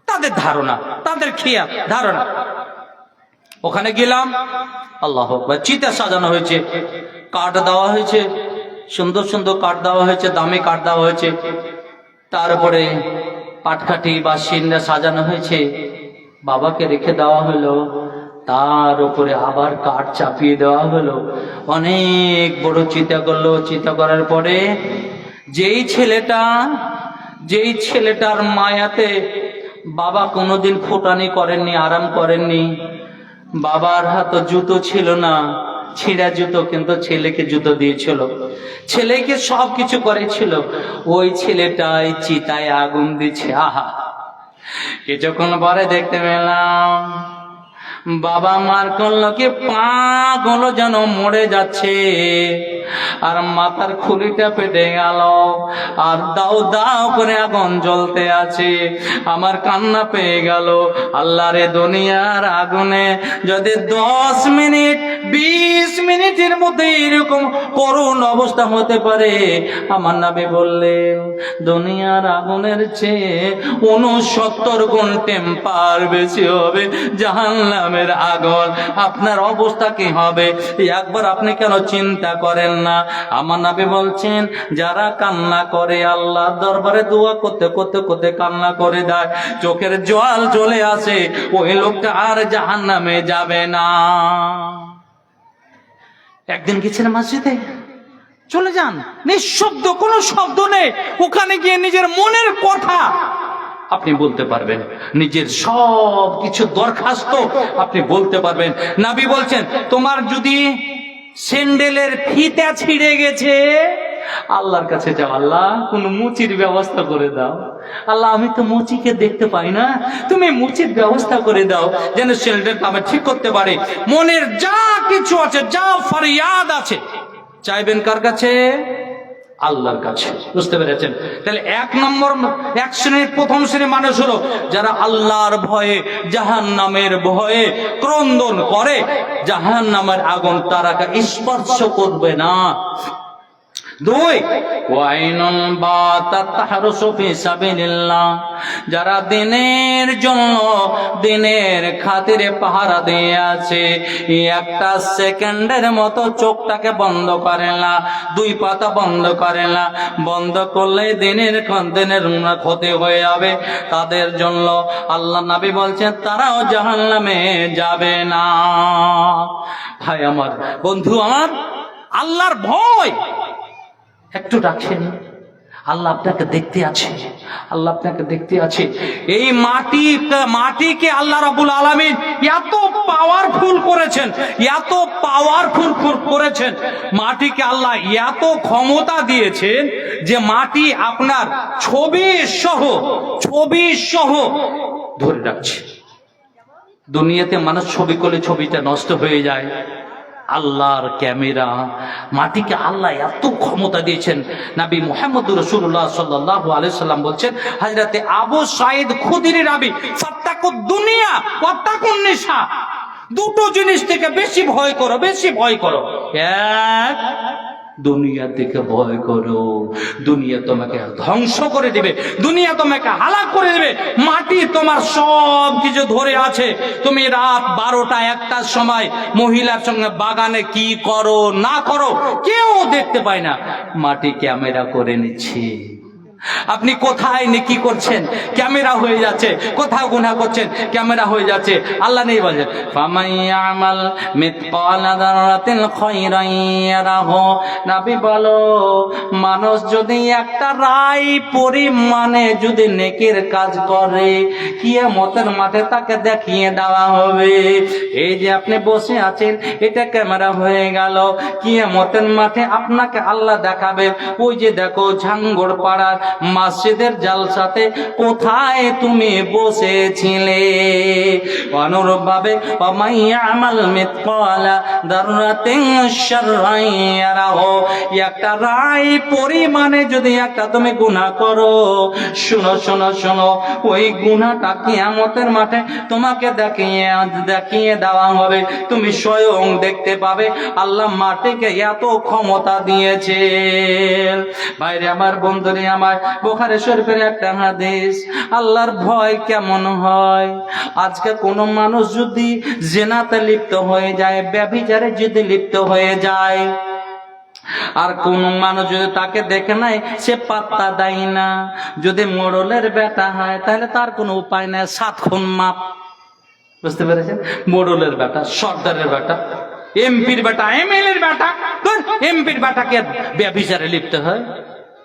তাদের ধারণা, তাদের খেয়াল ধারণা। ওখানে গেলাম, আল্লাহু আকবার, চিতা সাজানো হয়েছে, কাঠ দেওয়া হয়েছে, সুন্দর সুন্দর কাঠ দেওয়া হয়েছে, দামি কাঠ দেওয়া হয়েছে, তারপরে পাটকাঠি বা সিন্না সাজানো হয়েছে, বাবাকে রেখে দেওয়া হলো, তার উপরে আবার কাঠ চাপিয়ে দেওয়া হলো, অনেক বড় চিতা করলো। চিতা করার পরে যেই ছেলেটার মায়াতে বাবা কোনোদিন ফুটানি করেননি, আরাম করেননি, বাবার হাতে জুতো ছিল না, ছিঁড়া জুতো, কিন্তু ছেলেকে জুতো দিয়েছিল, ছেলেকে সবকিছু করেছিল। ওই ছেলেটাই চিতায় আগুন দিচ্ছে। আহা, কিছুক্ষণ পরে দেখতে পেলাম বাবা মার কল্লকে পা গুলো যেন মরে যাচ্ছে, আর মাথার খুলিটা পেটে গেল, আর দাও দাও করে আগুন জ্বলতে আছে। আমার কান্না পেয়ে গেল। আল্লাহ রে, দুনিয়ার আগুনে যদি 10 মিনিট 20 মিনিটের মধ্যে এরকম করুণ অবস্থা হতে পারে, আমার নবী বললেন দুনিয়ার আগুনের চেয়ে 69 গুণ টেম্পার বেশি হবে জাহান্নামের আগুন। আপনার অবস্থা কি হবে একবার আপনি কেন চিন্তা করেন না? আমার নবী বলছেন, যারা কান্না করে আল্লাহর দরবারে দোয়া করতে করতে করতে কান্না করে দেয়, চোখের জল চলে আসে, ওই লোকটা আর জাহান্নামে যাবে না। একদিন গেছিলাম মসজিদে, চলে যান, নিঃশব্দ, কোনো শব্দ নেই, ওখানে গিয়ে নিজের মনের কথা আপনি বলতে পারবেন, নিজের সব কিছু দরখাস্ত আপনি বলতে পারবেন। নবী বলছেন, তোমার যদি স্যান্ডেলের ফিতা ছিঁড়ে গেছে, আল্লাহর কাছে যাও, আল্লাহ কোন মুচির ব্যবস্থা করে দাও। আল্লাহ, আমি তো মুচিকে দেখতে পাই না, তুমি মুচির ব্যবস্থা করে দাও যেন স্যান্ডেলটা আমি ঠিক করতে পারি। মনের যা কিছু আছে, যা ফরিয়াদ আছে, চাইবেন কার কাছে? আল্লাহর কাছে। বুঝতে পেরেছেন? তাহলে 1 নম্বর, 1 শ্রেণীর, প্রথম শ্রেণীর মানুষ হলো যারা আল্লাহর ভয়ে, জাহান্নামের ভয়ে ক্রন্দন করে, জাহান্নামের আগুন তারাকে স্পর্শ করবে না। 2, ওয়াইনুন বাতাত তাহরুসু ফি সাবিলিল্লাহ, যারা দিনের জন্য, দিনের খাতিরে পাহারা দিয়ে আছে, একটা সেকেন্ডের মতো চোখটাকে বন্ধ করে না, 2 পাতা বন্ধ করে না, বন্ধ করলে দিনের ক্ষতি হয়ে যাবে তাদের জন্য। আল্লাহ নবী বলছেন তারাও জাহান্নামে যাবে না। ভাই আমার, বন্ধু আমার, আল্লাহর ভয় একটু রাখেন। আল্লাহ আপনাকে দেখতে আছে, আল্লাহ আপনাকে দেখতে আছে। এই মাটিকে আল্লাহ রাব্বুল আলামিন এত পাওয়ারফুল করেছেন, এত পাওয়ারফুল করেছেন, মাটিকে আল্লাহ এত ক্ষমতা দিয়েছেন যে মাটি আপনার ছবি সহ ধরে রাখছে। দুনিয়াতে মানুষ ছবি করলে ছবিটা নষ্ট হয়ে যায়, আল্লাহর ক্যামেরা, মাটিকে আল্লাহ এত ক্ষমতা দিয়েছেন। নবী মুহাম্মদ রাসূলুল্লাহ সাল্লাল্লাহু আলাইহি সাল্লাম বলছেন, হযরতে আবু সাঈদ খুদরি রাবী, ফাত্তাকুদ দুনিয়া ওয়াত্তাকুন নিসা, 2টো জিনিস থেকে বেশি ভয় করো, বেশি ভয় করো। 1, দুনিয়া থেকে ভয় করো, দুনিয়া তোমাকে ধ্বংস করে দিবে, দুনিয়া তোমাকে হালাক করে দিবে। মাটি তোমার সব কিছু ধরে আছে, তুমি রাত 12টা 1টার সময় মহিলার সঙ্গে বাগানে কি করো না করো কেউ দেখতে পায় না, মাটি ক্যামেরা করে নিচ্ছে। আপনি কোথায় নেকি করছেন, ক্যামেরা হয়ে যাচ্ছে, কোথাও গুনাহ করছেন, ক্যামেরা হয়ে যাচ্ছে। আল্লাহ নেই বলেন, ফামাইয়ামাল মিতকালা যারাতিন খায়রান ইয়ারাহু, নবী বলো, মানুষ যদি একটা রাই পরিমাণে যদি নেকির কাজ করে, কিয়ামতের মাঠে তাকে দেখিয়ে দেওয়া হবে। এই যে আপনি বসে আছেন, এটা ক্যামেরা হয়ে গেল, কিয়ামতের মাঠে আপনাকে আল্লাহ দেখাবে, ওই যে দেখো ঝাঙ্গড় পাড়ার মসজিদের জালসাতে কোথায় তুমি বসেছিলে। অনুরূপ ভাবে ওয়ামাইয়ামাল মিতকালা যাররাতিন শাররান ইয়ারাহু, একটা রাই পরিমাণে যদি একটা তুমি গুনাহ করো, শোনো, ওই গুনাহটা কিয়ামতের মাঠে তোমাকে দেখিয়ে দেওয়া হবে, তুমি স্বয়ং দেখতে পাবে। আল্লাহ মাটিকে এত ক্ষমতা দিয়েছে। ভাইরে আমার, বন্ধুরে আমার, বুখারী শরীফের একটা হাদিস, আল্লাহর ভয় কেমন হয়। আজকে কোন মানুষ যদি জিনাতে লিপ্ত হয়ে যায়, ব্যভিচারে যদি লিপ্ত হয়ে যায়, আর কোন মানুষ যদি তাকে দেখে নাই, সে পাত্তা দেয় না। যদি মোড়লের বেটা হয় তাহলে তার কোনো উপায় নাই, 7 খুন মাপ। বুঝতে পেরেছেন? মোড়লের বেটা, সর্দারের বেটা, এমপির বেটা, এমএলএর বেটা, এমপির বেটাকে ব্যভিচারে লিপ্ত হয়।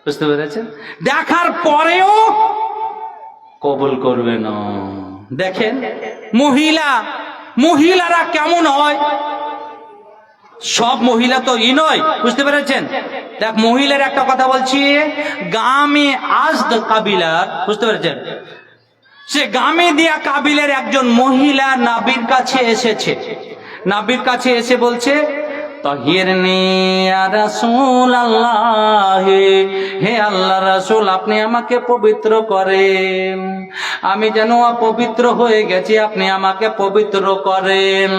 বুঝতে পেরেছেন? দেখার পরেও কবুল করবে না। দেখেন মহিলারা কেমন হয়, সব মহিলা তো নয়, বুঝতে পেরেছেন? দেখ, মহিলার একটা কথা বলছি, গামে আজদ কাবিলার, বুঝতে পেরেছেন, সে গামে দিয়া কাবিলের একজন মহিলা নবীর কাছে এসেছে। নবীর কাছে এসে বলছে, তাহিরনি ইয়া রাসূলুল্লাহ, হে আল্লাহর রাসূল, আপনি আমাকে পবিত্র করেন, আমি যেন অপবিত্র হয়ে গেছি, আপনি আমাকে পবিত্র করেন।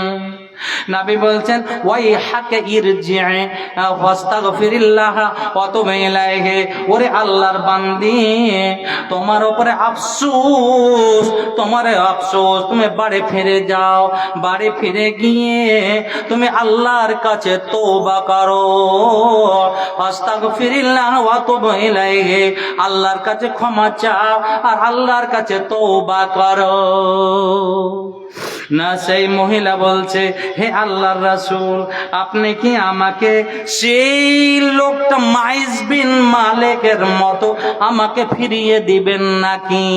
নবী বলছেন, ওয়াই হাকে ইরজি'i ফাস্তাগফিরিল্লাহ ওয়া তুব ইলাইহি, ওরে আল্লাহর বান্দি, তোমার উপরে আফসোস, তোমারে আফসোস, তুমি বাড়ি ফিরে যাও, বাড়ি ফিরে গিয়ে তুমি আল্লাহর কাছে তওবা করো, ফাস্তাগফিরিল্লাহ ওয়া তুব ইলাইহি, আল্লাহর কাছে ক্ষমা চাও আর আল্লাহর কাছে তওবা করো। না, সেই মহিলা বলছে, হে আল্লাহর রাসূল, আপনি কি আমাকে সেই লোকটা মাইজ বিন মালিকের মতো আমাকে ফিরিয়ে দিবেন নাকি?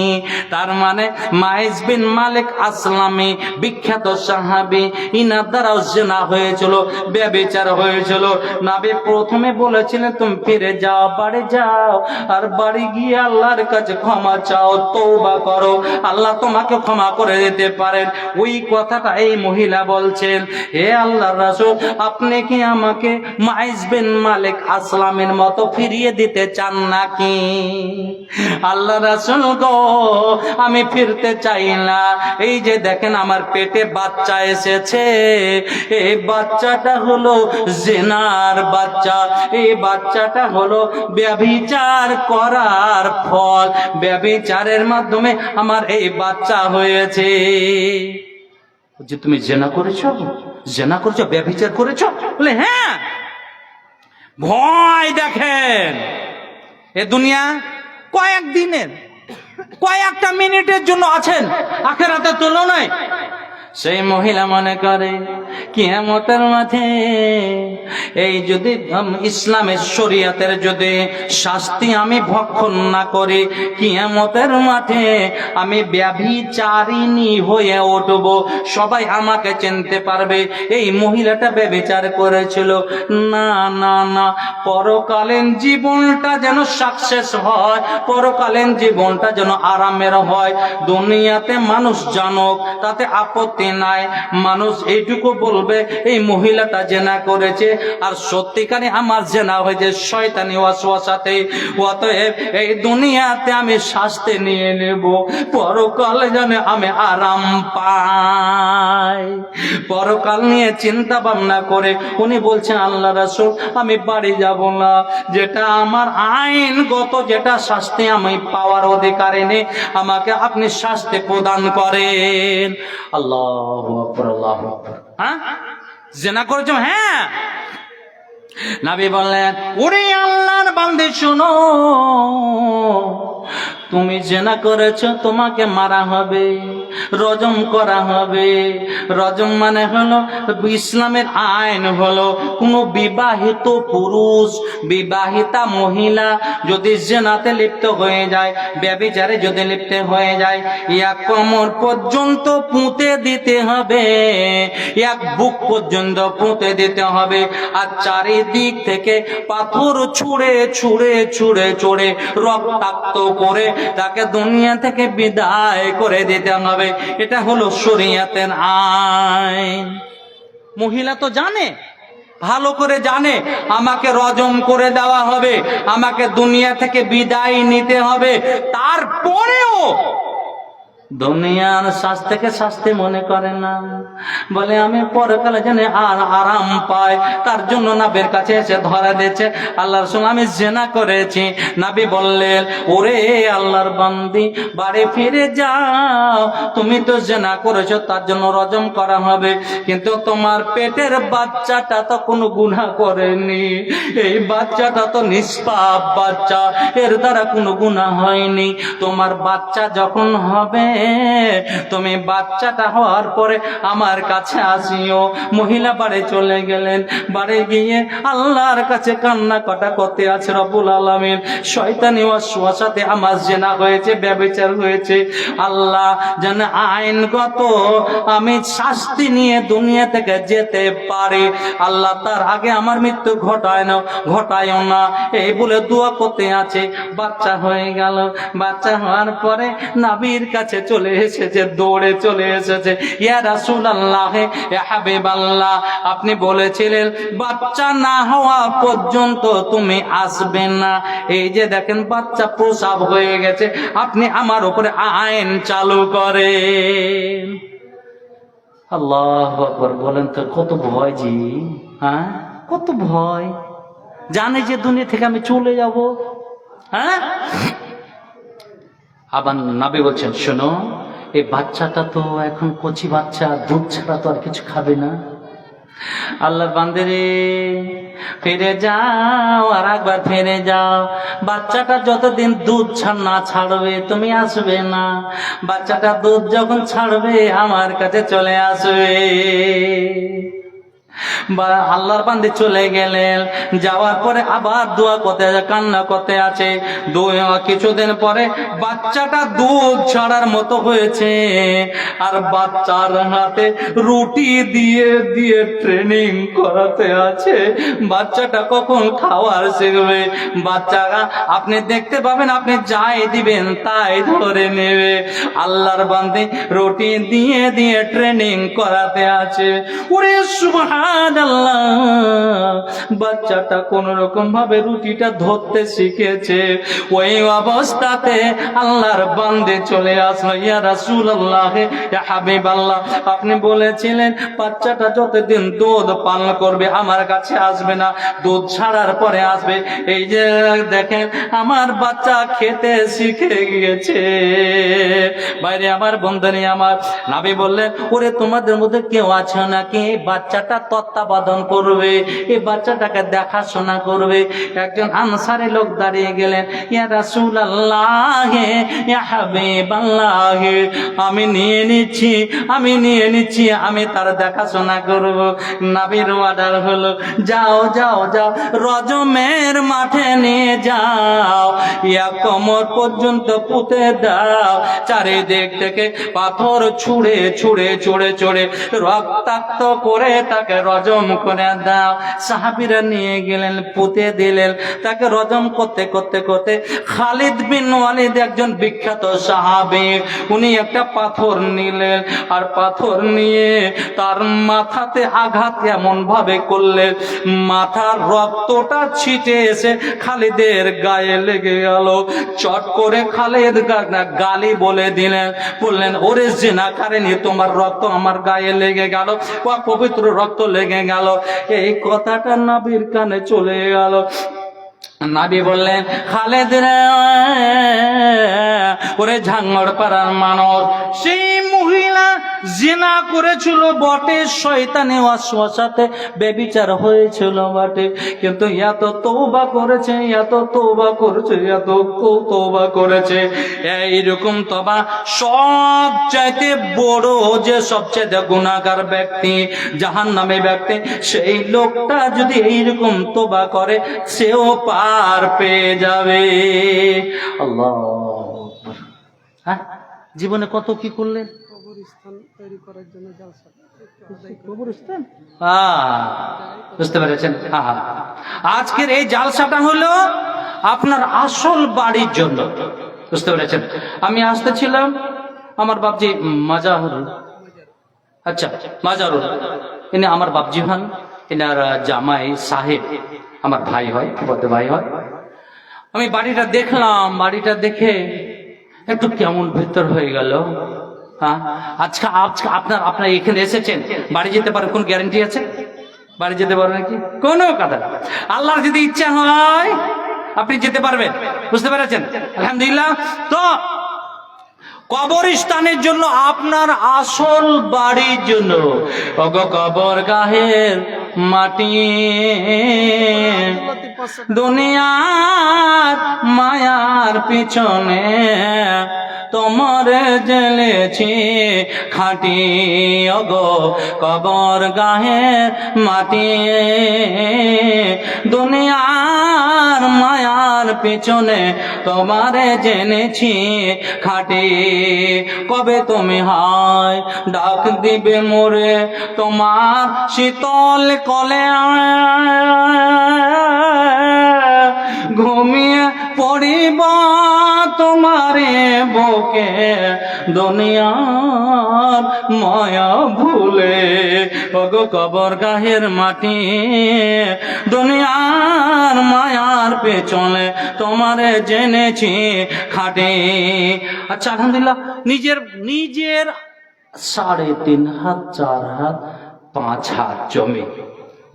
তার মানে মাইজ বিন মালিক আসলামী, বিখ্যাত সাহাবী, ইনার দ্বারাও জিনা হয়েছিল, ব্যভিচার হয়েছিল। নবী প্রথমে বলেছিলেন, তুমি ফিরে যাও, বাড়ি যাও, আর বাড়ি গিয়ে আল্লাহর কাছে ক্ষমা চাও, তওবা করো, আল্লাহ তোমাকে ক্ষমা করে দিতে পারেন। ওই কথাটা এই মহিলা বলছেন, হে আল্লাহর রাসূল, আপনি কি আমাকে মাইজ বিন মালিক আসলামের মতো ফিরিয়ে দিতে চান নাকি? আল্লাহর রাসূল গো, আমি ফিরতে চাই না, এই যে দেখেন আমার পেটে বাচ্চা এসেছে, এই বাচ্চাটা হলো জিনার বাচ্চা, এই বাচ্চাটা হলো ব্যভিচার করার ফল, ব্যভিচারের মাধ্যমে আমার এই বাচ্চা হয়েছে। যে তুমি জেনা করেছো, জেনা করেছো, ব্যভিচার করেছো? বলে হ্যাঁ। ভয় দেখেন, এ দুনিয়া কয়েকদিনের, কয়েকটা মিনিটের জন্য আছেন, আখিরাতের তুলনায়। সেই মহিলা মনে করে কিয়ামতের মাঠে এই যদি ইসলামের শরিয়াতের যদি শাস্তি আমি ভক্ষণ না করি, কিয়ামতের মাঠে আমি ব্যভিচারিণী হয়ে উঠব, সবাই আমাকে চিনতে পারবে এই মহিলাটা ব্যভিচার করেছিল। না না না, পরকালীন জীবনটা যেন সাকসেস হয়, পরকালীন জীবনটা যেন আরামের হয়। দুনিয়াতে মানুষ জানুক, তাতে আপত্তি নাই, মানুষ এইটুকু বলবে এই মহিলাটা জেনা করেছে, আর সত্যিকারে আমার জেনা হয়েছে শয়তানি ওয়াসওয়াসাতে। অতএব এই দুনিয়াতে আমি শাস্তি নিয়ে নেব, পরকালে জানে আমি আরাম পাই। পরকাল নিয়ে চিন্তা ভাবনা করে উনি বলছেন, আল্লাহ রাসূল, আমি বাড়ি যাব না, যেটা আমার আইনগত যেটা শাস্তি আমি পাওয়ার অধিকারে নেই, আমাকে আপনি শাস্তি প্রদান করেন। আল্লাহু আকবার, আল্লাহু আকবার। হ্যাঁ, জিনা করেছো? হ্যাঁ। নবী বললেন, ওরে আল্লাহর বান্দা শোনো, তুমি জেনা করেছো, তোমাকে মারা হবে, রজম করা হবে। রজম মানে হলো ইসলামের আইন হলো, কোনো বিবাহিত পুরুষ, বিবাহিতা মহিলা যদি জেনাতে লিপ্ত হয়ে যায়, ব্যভিচারে যদি লিপ্ত হয়ে যায়, এক কোমর পর্যন্ত পুঁতে দিতে হবে, এক বুক পর্যন্ত পুঁতে দিতে হবে, আর চারিদিক থেকে পাথর ছুঁড়ে ছুঁড়ে ছুঁড়ে ছুঁড়ে রক্তাক্ত করে তাকে দুনিয়া থেকে বিদায় করে দিতে হবে। এটা হলো শরীয়তের আইন। মহিলা তো জানে, ভালো করে জানে, আমাকে রজম করে দেওয়া হবে, আমাকে দুনিয়া থেকে বিদায় নিতে হবে, তারপরেও দুনিয়ার শাস্তিকে শাস্তি মনে করে না, বলে আমি পরকালে জানে আর আরাম পাই, তার জন্য নবীর কাছে এসে ধরা দিয়েছে, আল্লাহ রাসূল আমি জিনা করেছি। নবী বললেন, ওরে আল্লাহর বান্দি, বাড়ি ফিরে যাও, তুমি তো জিনা করেছো, তার জন্য রজম করা হবে, কিন্তু তোমার পেটের বাচ্চাটা তো কোনো গুনাহ করেনি, এই বাচ্চাটা তো নিষ্পাপ বাচ্চা, এর দ্বারা কোনো গুনাহ হয়নি। তোমার বাচ্চা যখন হবে তুমি বাচ্চাটা হওয়ার পরে আমার কাছে আসিও। মহিলা বাড়ি চলে গেলেন। বাড়ি গিয়ে আল্লাহর কাছে কান্না কাটা করতে আছে রব্বুল আলামিন, শয়তানি ওয়াসওয়াসাতে আমার জিনা হয়েছে, ব্যভিচার হয়েছে, আল্লাহ যেন আইনগত আমি শাস্তি নিয়ে দুনিয়া থেকে যেতে পারি, আল্লাহ তার আগে আমার মৃত্যু ঘটায়ও না, এই বলে দোয়া করতে আছে। বাচ্চা হয়ে গেল। বাচ্চা হওয়ার পরে নবীর কাছে চলে এসেছে, দৌড়ে চলে এসেছে, ইয়া রাসূলুল্লাহ, ইয়া হাবিবাল্লাহ, আপনি বলেছিলেন বাচ্চা না হওয়া পর্যন্ত তুমি আসবেন না। এই যে দেখেন বাচ্চা প্রসব হয়ে গেছে, আপনি আমার উপরে আইন চালু করেন। আল্লাহু আকবার। বলেন তো কত ভয় জি, হ্যাঁ কত ভয়। জানে যে দুনিয়া থেকে আমি চলে যাব, হ্যাঁ। আবার নবী বলছেন, শোনো, এই বাচ্চাটা তো এখন কচি বাচ্চা, দুধ ছাড়া তো আর কিছু খাবে না। আল্লাহর বান্দেরে ফিরে যাও, আর একবার ফিরে যাও। বাচ্চাটা যতদিন দুধ না ছাড়বে তুমি আসবে না। বাচ্চাটা দুধ যখন ছাড়বে আমার কাছে চলে আসবে। আল্লাহর বান্দে চলে গেলেন। যাওয়ার পরে আবার দোয়া করতে আছে, কান্না করতে আছে। কিছুদিন পরে বাচ্চাটা দুধ ছাড়ার মতো হয়েছে, আর বাচ্চার হাতে রুটি দিয়ে দিয়ে ট্রেনিং করাতে আছে। বাচ্চাটা কখন খাওয়ার শিখবে? বাচ্চারা আপনি দেখতে পাবেন, আপনি যাই দিবেন তাই ধরে নেবে। আল্লাহর বান্দে রুটি দিয়ে দিয়ে ট্রেনিং করাতে আছে। ওরে সুবহানাল্লাহ, বাচ্চাটা কোন রকম ভাবে রুটিটা ধরতে শিখেছে। ওই অবস্থাতে আল্লাহর বান্দে চলে আসলো, ইয়া রাসূলুল্লাহ, ইয়া হাবিবাল্লাহ, আপনি বলেছিলেন বাচ্চাটা যতদিন দুধ পান করবে আমার কাছে আসবে না, দুধ ছাড়ার পরে আসবে। এই যে দেখেন আমার বাচ্চা খেতে শিখে গিয়েছে। বাইরে আমার বন্ধনী আমার নবী বললেন, ওরে তোমাদের মধ্যে কেউ আছে নাকি বাচ্চাটা তত্ত্বাবধান করবে, এই বাচ্চাটাকে দেখাশোনা করবে? একজন আনসারী লোক দাঁড়িয়ে গেলেন, ইয়া রাসূলুল্লাহ, ইয়া হাবিবাল্লাহ, আমি নিয়ে নিচ্ছি, আমি তার দেখাশোনা করব। নবীর অর্ডার হলো, যাও যাও যাও, রজমের মাঠে নিয়ে যাও, ইয়া কোমর পর্যন্ত পুঁতে দাও, চারিদিক থেকে পাথর ছুঁড়ে ছুঁড়ে ছুঁড়ে ছুঁড়ে রক্তাক্ত করে তাকে রজম করে দাও। সাহাবীরা নিয়ে গেলেন, পুঁতে দিলেন। তাকে রজম করতে করতে করতে খালিদ বিন ওয়ালিদ, একজন বিখ্যাত সাহাবী, উনি একটা পাথর নিলেন, আর পাথর নিয়ে তার মাথাতে আঘাত এমন ভাবে করলেন, মাথার রক্তটা ছিটে এসে খালিদের গায়ে লেগে গেল। চট করে খালিদ গালি বলে দিলেন, বললেন, ওরে জিনাকারিনী, তোমার রক্ত আমার গায়ে লেগে গেল, পবিত্র রক্ত লেগে গেল। এই কথাটা নবীর কানে চলে গেল। নবী বললেন, খালেদ রে, ওরে ঝাঙ্গড় পাড়ার মানুষ, সেই মহিলা জিনা করেছিল বটে, শয়তানি ওয়াসওয়াসাতে ব্যভিচার হয়েছিল বটে, কিন্তু এত তওবা করেছে, এত তওবা করেছে, এত তওবা করেছে। এইরকম তওবা সবচাইতে বড়, যে সবচাইতে গুনাহগার ব্যক্তি, জাহান্নামী ব্যক্তি, সেই লোকটা যদি এইরকম তওবা করে সেও পার পেয়ে যাবে। আল্লাহ, হ্যাঁ, জীবনে কত কি করলেন? বুঝতে পেরেছেন? আজকের এই জালসাটা হলো আপনার আসল বাড়ির জন্য, বুঝতে পেরেছেন? আমি আসতেছিলাম, আমার বাপজি মাজারুল, আচ্ছা মাজারুল, ইনি আমার বাপজি হন, এনার জামাই সাহেব আমার ভাই হয়, বড় ভাই হয়। আমি বাড়িটা দেখলাম, বাড়িটা দেখে একটু কেমন ভিতর হয়ে গেল। হ্যাঁ, আজকে আপনার এখানে এসেছেন, বাড়ি যেতে পারে কোন গ্যারান্টি আছে? বাড়ি যেতে পারবেন কি? কোনো কথা না। আল্লাহর যদি ইচ্ছা হয় আপনি যেতে পারবেন, বুঝতে পেরেছেন? আলহামদুলিল্লাহ। তো কবরস্থানের জন্য, আপনার আসল বাড়ির জন্য। ওগো কবর গাহের মাটি, দুনিয়ার মায়ার পিছনে তোমার জেলেছি খাটি। ওগো কবর গাহের মাটি, দুনিয়ার মায়ার পিছনে তোমারে জেনেছি খাটি। কবে তুমি হয় ডাক দিবে মোরে তোমার শীতল কলে, ঘুমিয়ে পড়িব তোমারে বুকে দুনিয়ার মায়া ভুলে। ওগো কবর গাহের মাটি, দুনিয়ার মায়ার পেছনে তোমারে জেনেছি খাটে। আচ্ছা আলহামদুলিল্লাহ, নিজের 3.5 হাত 4 হাত 5 হাত জমি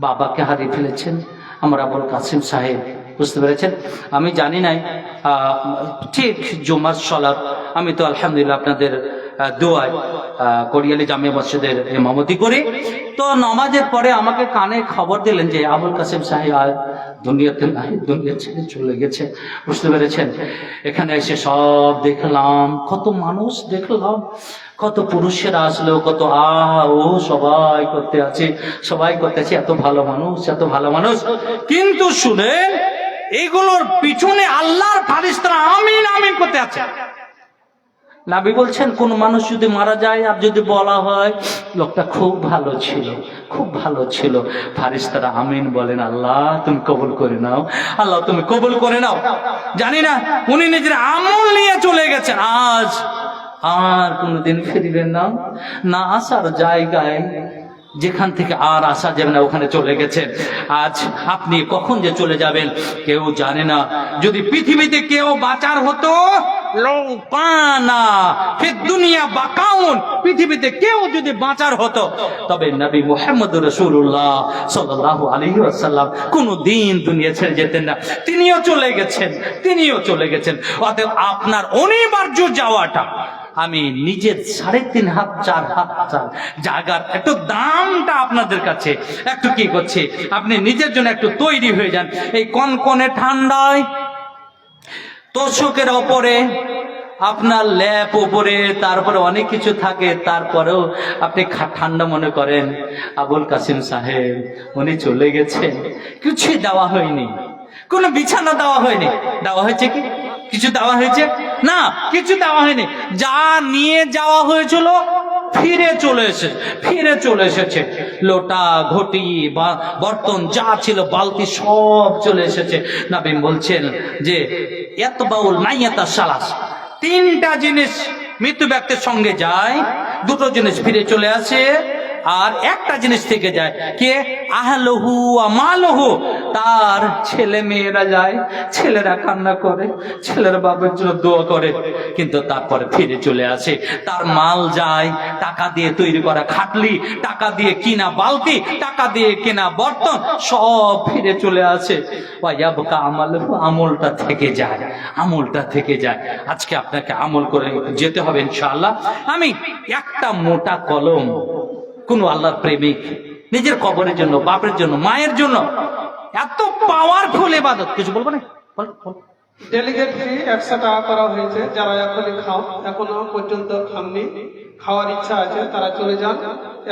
বাবাকে হারিয়ে ফেলেছেন আমার আবুল কাসিম সাহেব, বুঝতে পেরেছেন? আমি জানি নাই ঠিক জুমার সালাত, আমি তো আলহামদুলিল্লাহ আপনাদের দোয়ায় কোরিয়ালি জামিয়া মসজিদের ইমামতি করি। তো নামাজের পরে আমাকে কানে খবর দিলেন যে আবুল কাসিম সাহেব আর দুনিয়াতে নাই, দুনিয়া ছেড়ে চলে গেছে, বুঝতে পেরেছেন? এখানে এসে সব দেখলাম, কত মানুষ দেখলাম, কত পুরুষেরা আসলো, কত ও সবাই করতে আছে, সবাই করতে আছে, এত ভালো মানুষ, এত ভালো মানুষ। কিন্তু শুনেন, এইগুলোর পিছনে আল্লাহর ফারিস্তারা আমিন আমিন করতে আছে। নবী বলছেন, কোন মানুষ যদি মারা যায় আর যদি বলা হয় লোকটা খুব ভালো ছিল, খুব ভালো ছিল, ফারিস্তারা আমিন বলেন, আল্লাহ তুমি কবুল করে নাও, আল্লাহ তুমি কবুল করে নাও। জানি না উনি নিজের আমল নিয়ে চলে গেছেন, আজ আর কোনদিন ফিরবেন না, না আসার জায়গায় যেখান থেকে আর আসা যাবে না ওখানে চলে গেছেন। আজ আপনি কখন যে চলে যাবেন কেউ জানে না। যদি পৃথিবীতে কেউ বাঁচার হতো, দুনিয়া বাকাউন, পৃথিবীতে কেউ যদি বাঁচার হতো তবে নবী মুহাম্মদ রাসূলুল্লাহ সাল্লাল্লাহু আলাইহি ওয়াসাল্লাম কোনদিন দুনিয়া ছেড়ে যেতেন না। তিনিও চলে গেছেন, তিনিও চলে গেছেন। অতএব আপনার অনিবার্য যাওয়াটা, আমি নিজের 3.5 হাত 4 হাত জায়গার একটু দামটা আপনাদের কাছে একটু কি করছে, আপনি নিজের জন্য একটু তৈরি হয়ে যান। এই কনকনে ঠান্ডায় তোষকের ওপরে আপনার ল্যাপ উপরে, তারপরে অনেক কিছু থাকে, তারপরেও আপনি ঠান্ডা মনে করেন। আবুল কাসিম সাহেব উনি চলে গেছেন, কিছুই দেওয়া হয়নি, কোনো বিছানা দেওয়া হয়নি। দেওয়া হয়েছে কি? কিছু দেওয়া হয়েছে না, কিছু দেওয়া হয়নি। যা নিয়ে যাওয়া হয়েছিল ফিরে চলে এসেছে। লোটা ঘটি বা বর্তন যা ছিল, বালতি সব চলে এসেছে। নবী বলছেন যে ইয়াতবাউল মাইয়াতা সালাস, 3টা জিনিস মৃত্যু ব্যক্তির সঙ্গে যায়, 2টো জিনিস ফিরে চলে আসে, আর একটা জিনিস থেকে যায়। কে? আহলহু আমালহু, তার ছেলে মেয়েরা যায়, ছেলেরা কান্না করে, ছেলেরা বাবার জন্য দোয়া করে, কিন্তু তারপরে ফিরে চলে আসে। তার মাল যায়, টাকা দিয়ে তৈরি করা খাটলি, টাকা দিয়ে কিনা বালতি, টাকা দিয়ে কেনা বর্তন, সব ফিরে চলে আসে। ওয়ায়াবকা আমালহু, আমলটা থেকে যায়, আমলটা থেকে যায়। আজকে আপনাকে আমল করে যেতে হবে ইনশাআল্লাহ। আমি একটা মোটা কলম, কোন আল্লাহর প্রেমিক নিজের কবরের জন্য, বাপের জন্য, মায়ের জন্য এত পাওয়ারফুল ইবাদত, কিছু বলবো না? ডেলিগেট ফি 100 টাকা করা হয়েছে। যারা এখনো পর্যন্ত খাননি, খাওয়ার ইচ্ছা আছে, তারা চলে যান।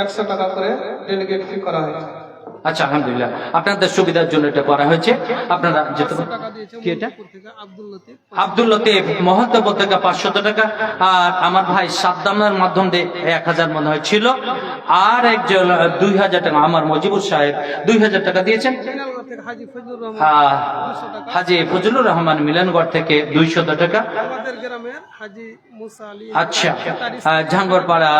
100 টাকা করে ডেলিগেট ফি করা হয়েছে। আচ্ছা আলহামদুলিল্লাহ, আপনাদের সুবিধার জন্য এটা করা হয়েছে। আপনারা যেতে কি, এটা আব্দুল লতিফ মহন্তপুর থেকে 500 টাকা, আর আমার ভাই সাদ্দামের মাধ্যমে 1000 মনে হয় ছিল, আর একজন 2000 টাকা, আমার মজিবুর সাহেব 2000 টাকা দিয়েছেন। হাজি ফজলুর রহমান মিলনগড় থেকে 200 টাকা। আচ্ছা, ঝাঙ্গরপাড়া।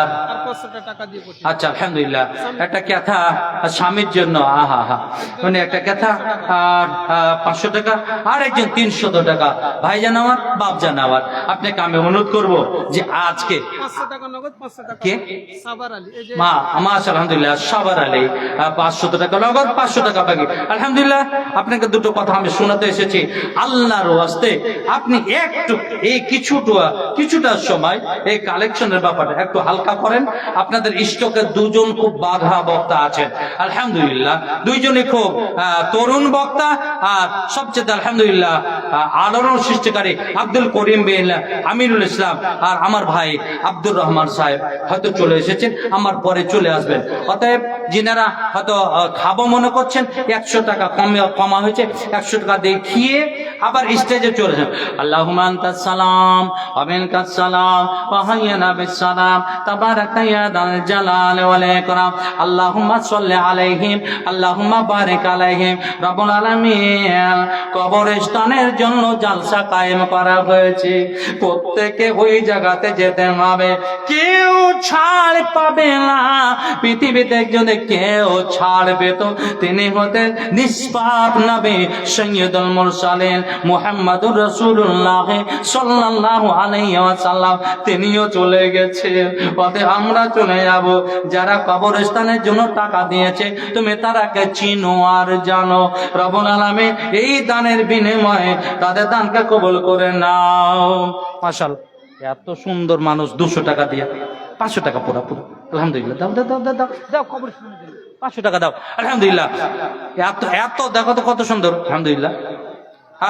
আচ্ছা আলহামদুলিল্লাহ, একটা কথা স্বামীর জন্য, মানে একটা কথা, আর 500 টাকা, আর একজন 300 টাকা। ভাইজান আমার, বাপজান আমার, আপনাকে আমি অনুরোধ করব যে আজকে 500 টাকা নগদ, 500 টাকা কে সাবার আলী, মা আমার আলহামদুলিল্লাহ সাবার আলী 500 টাকা নগদ, 500 টাকা বাকি। আলহামদুলিল্লাহ। আলহামদুলিল্লাহ আপনাকে দুটো কথা আমি শোনাতে এসেছি। আল্লাহর ওয়াস্তে আপনি একটু এই কিছুটা সময় এই কালেকশনের ব্যাপারে একটু হালকা করেন। আপনাদের স্টকে দুজন খুব বাধা বক্তা আছেন, আলহামদুলিল্লাহ দুইজনই খুব তরুণ বক্তা, আর সবচেয়ে আলহামদুলিল্লাহ আলোড়ন সৃষ্টিকারী আব্দুল করিম বিন আমিরুল ইসলাম আর আমার ভাই আব্দুর রহমান সাহেব হয়তো চলে এসেছেন, আমার পরে চলে আসবেন। অতএব যিনারা হয়তো খাবো মনে করছেন 100 টাকা কমা হয়েছে, 100 টাকা দেখিয়ে আবার স্টেজে চলে যান। আল্লাহুম্মা আনতাস সালাম ওয়া মিনকাস সালাম ওয়া হাইয়িনা বিস সালাম তাবারাকা ইয়া দাল জালাল ওয়াল ইকরাম আল্লাহুম্মা সাল্লি আলাইহিম আল্লাহুম্মা বারিক আলাইহিম। রব্বুল আলামিন কবরস্থানের জন্য জালসা কায়েম করা হয়েছে, প্রত্যেকে ওই জায়গাতে যেতে হবে, কেউ ছাড় পাবে না। পৃথিবীতে যদি কেউ ছাড় পেত তিনি হতেন নিষ্পাপ নবী সৈয়দুল মুরসালিন মুহাম্মাদুর রাসূলুল্লাহ সাল্লাল্লাহু আলাইহি ওয়াসাল্লাম, তিনিও চলে গেছে। পথে আমরা চলে যাব। যারা কবরস্থানের জন্য টাকা দিয়েছে তুমি তারাকে চিনো আর জানো। রব্বুল আলামিন এই দানের বিনিময়ে তাদের দানকে কবুল করে নাও। মাশাআল্লাহ, এত সুন্দর মানুষ 200 টাকা দিয়ে 500 টাকা পুরো আলহামদুলিল্লাহ। দাও দাও দাও দাও দাও কবর 500 টাকা দাও আলহামদুলিল্লাহ। এত দেখো তো কত সুন্দর, আলহামদুলিল্লাহ।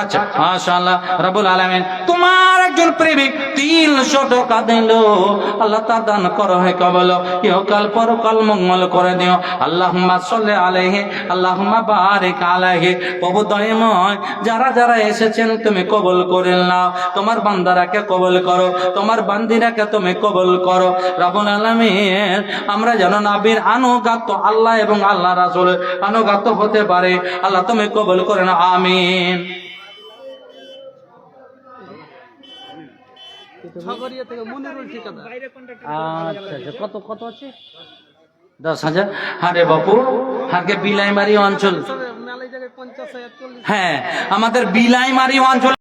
আচ্ছা মাশাআল্লাহ, রব্বুল আলামিন তোমার একজন প্রেমিক 300 টাকা দিল, আল্লাহ তার দান করো হে কবল, ইহকাল পরকাল মঙ্গল করে দিও। আল্লাহুম্মা সাল্লি আলাইহি আল্লাহুম্মা বারিক আলাইহি। প্রভু দয়াময় যারা যারা এসেছেন তুমি কবুল করে নাও, তোমার বান্দারাকে কবুল করো, তোমার বান্দিরাকে তুমি কবুল করো। রব্বুল আলামিন আমরা যেন নবীর আনুগত্য আল্লাহ এবং আল্লাহ রাসূলের আনুগত্য হতে পারে, আল্লাহ তুমি কবুল করে নাও, আমিন। আচ্ছা কত আছে? 10,000। আরে বাপু, আগে বিলাইমারি অঞ্চল, হ্যাঁ আমাদের বিলাইমারি অঞ্চল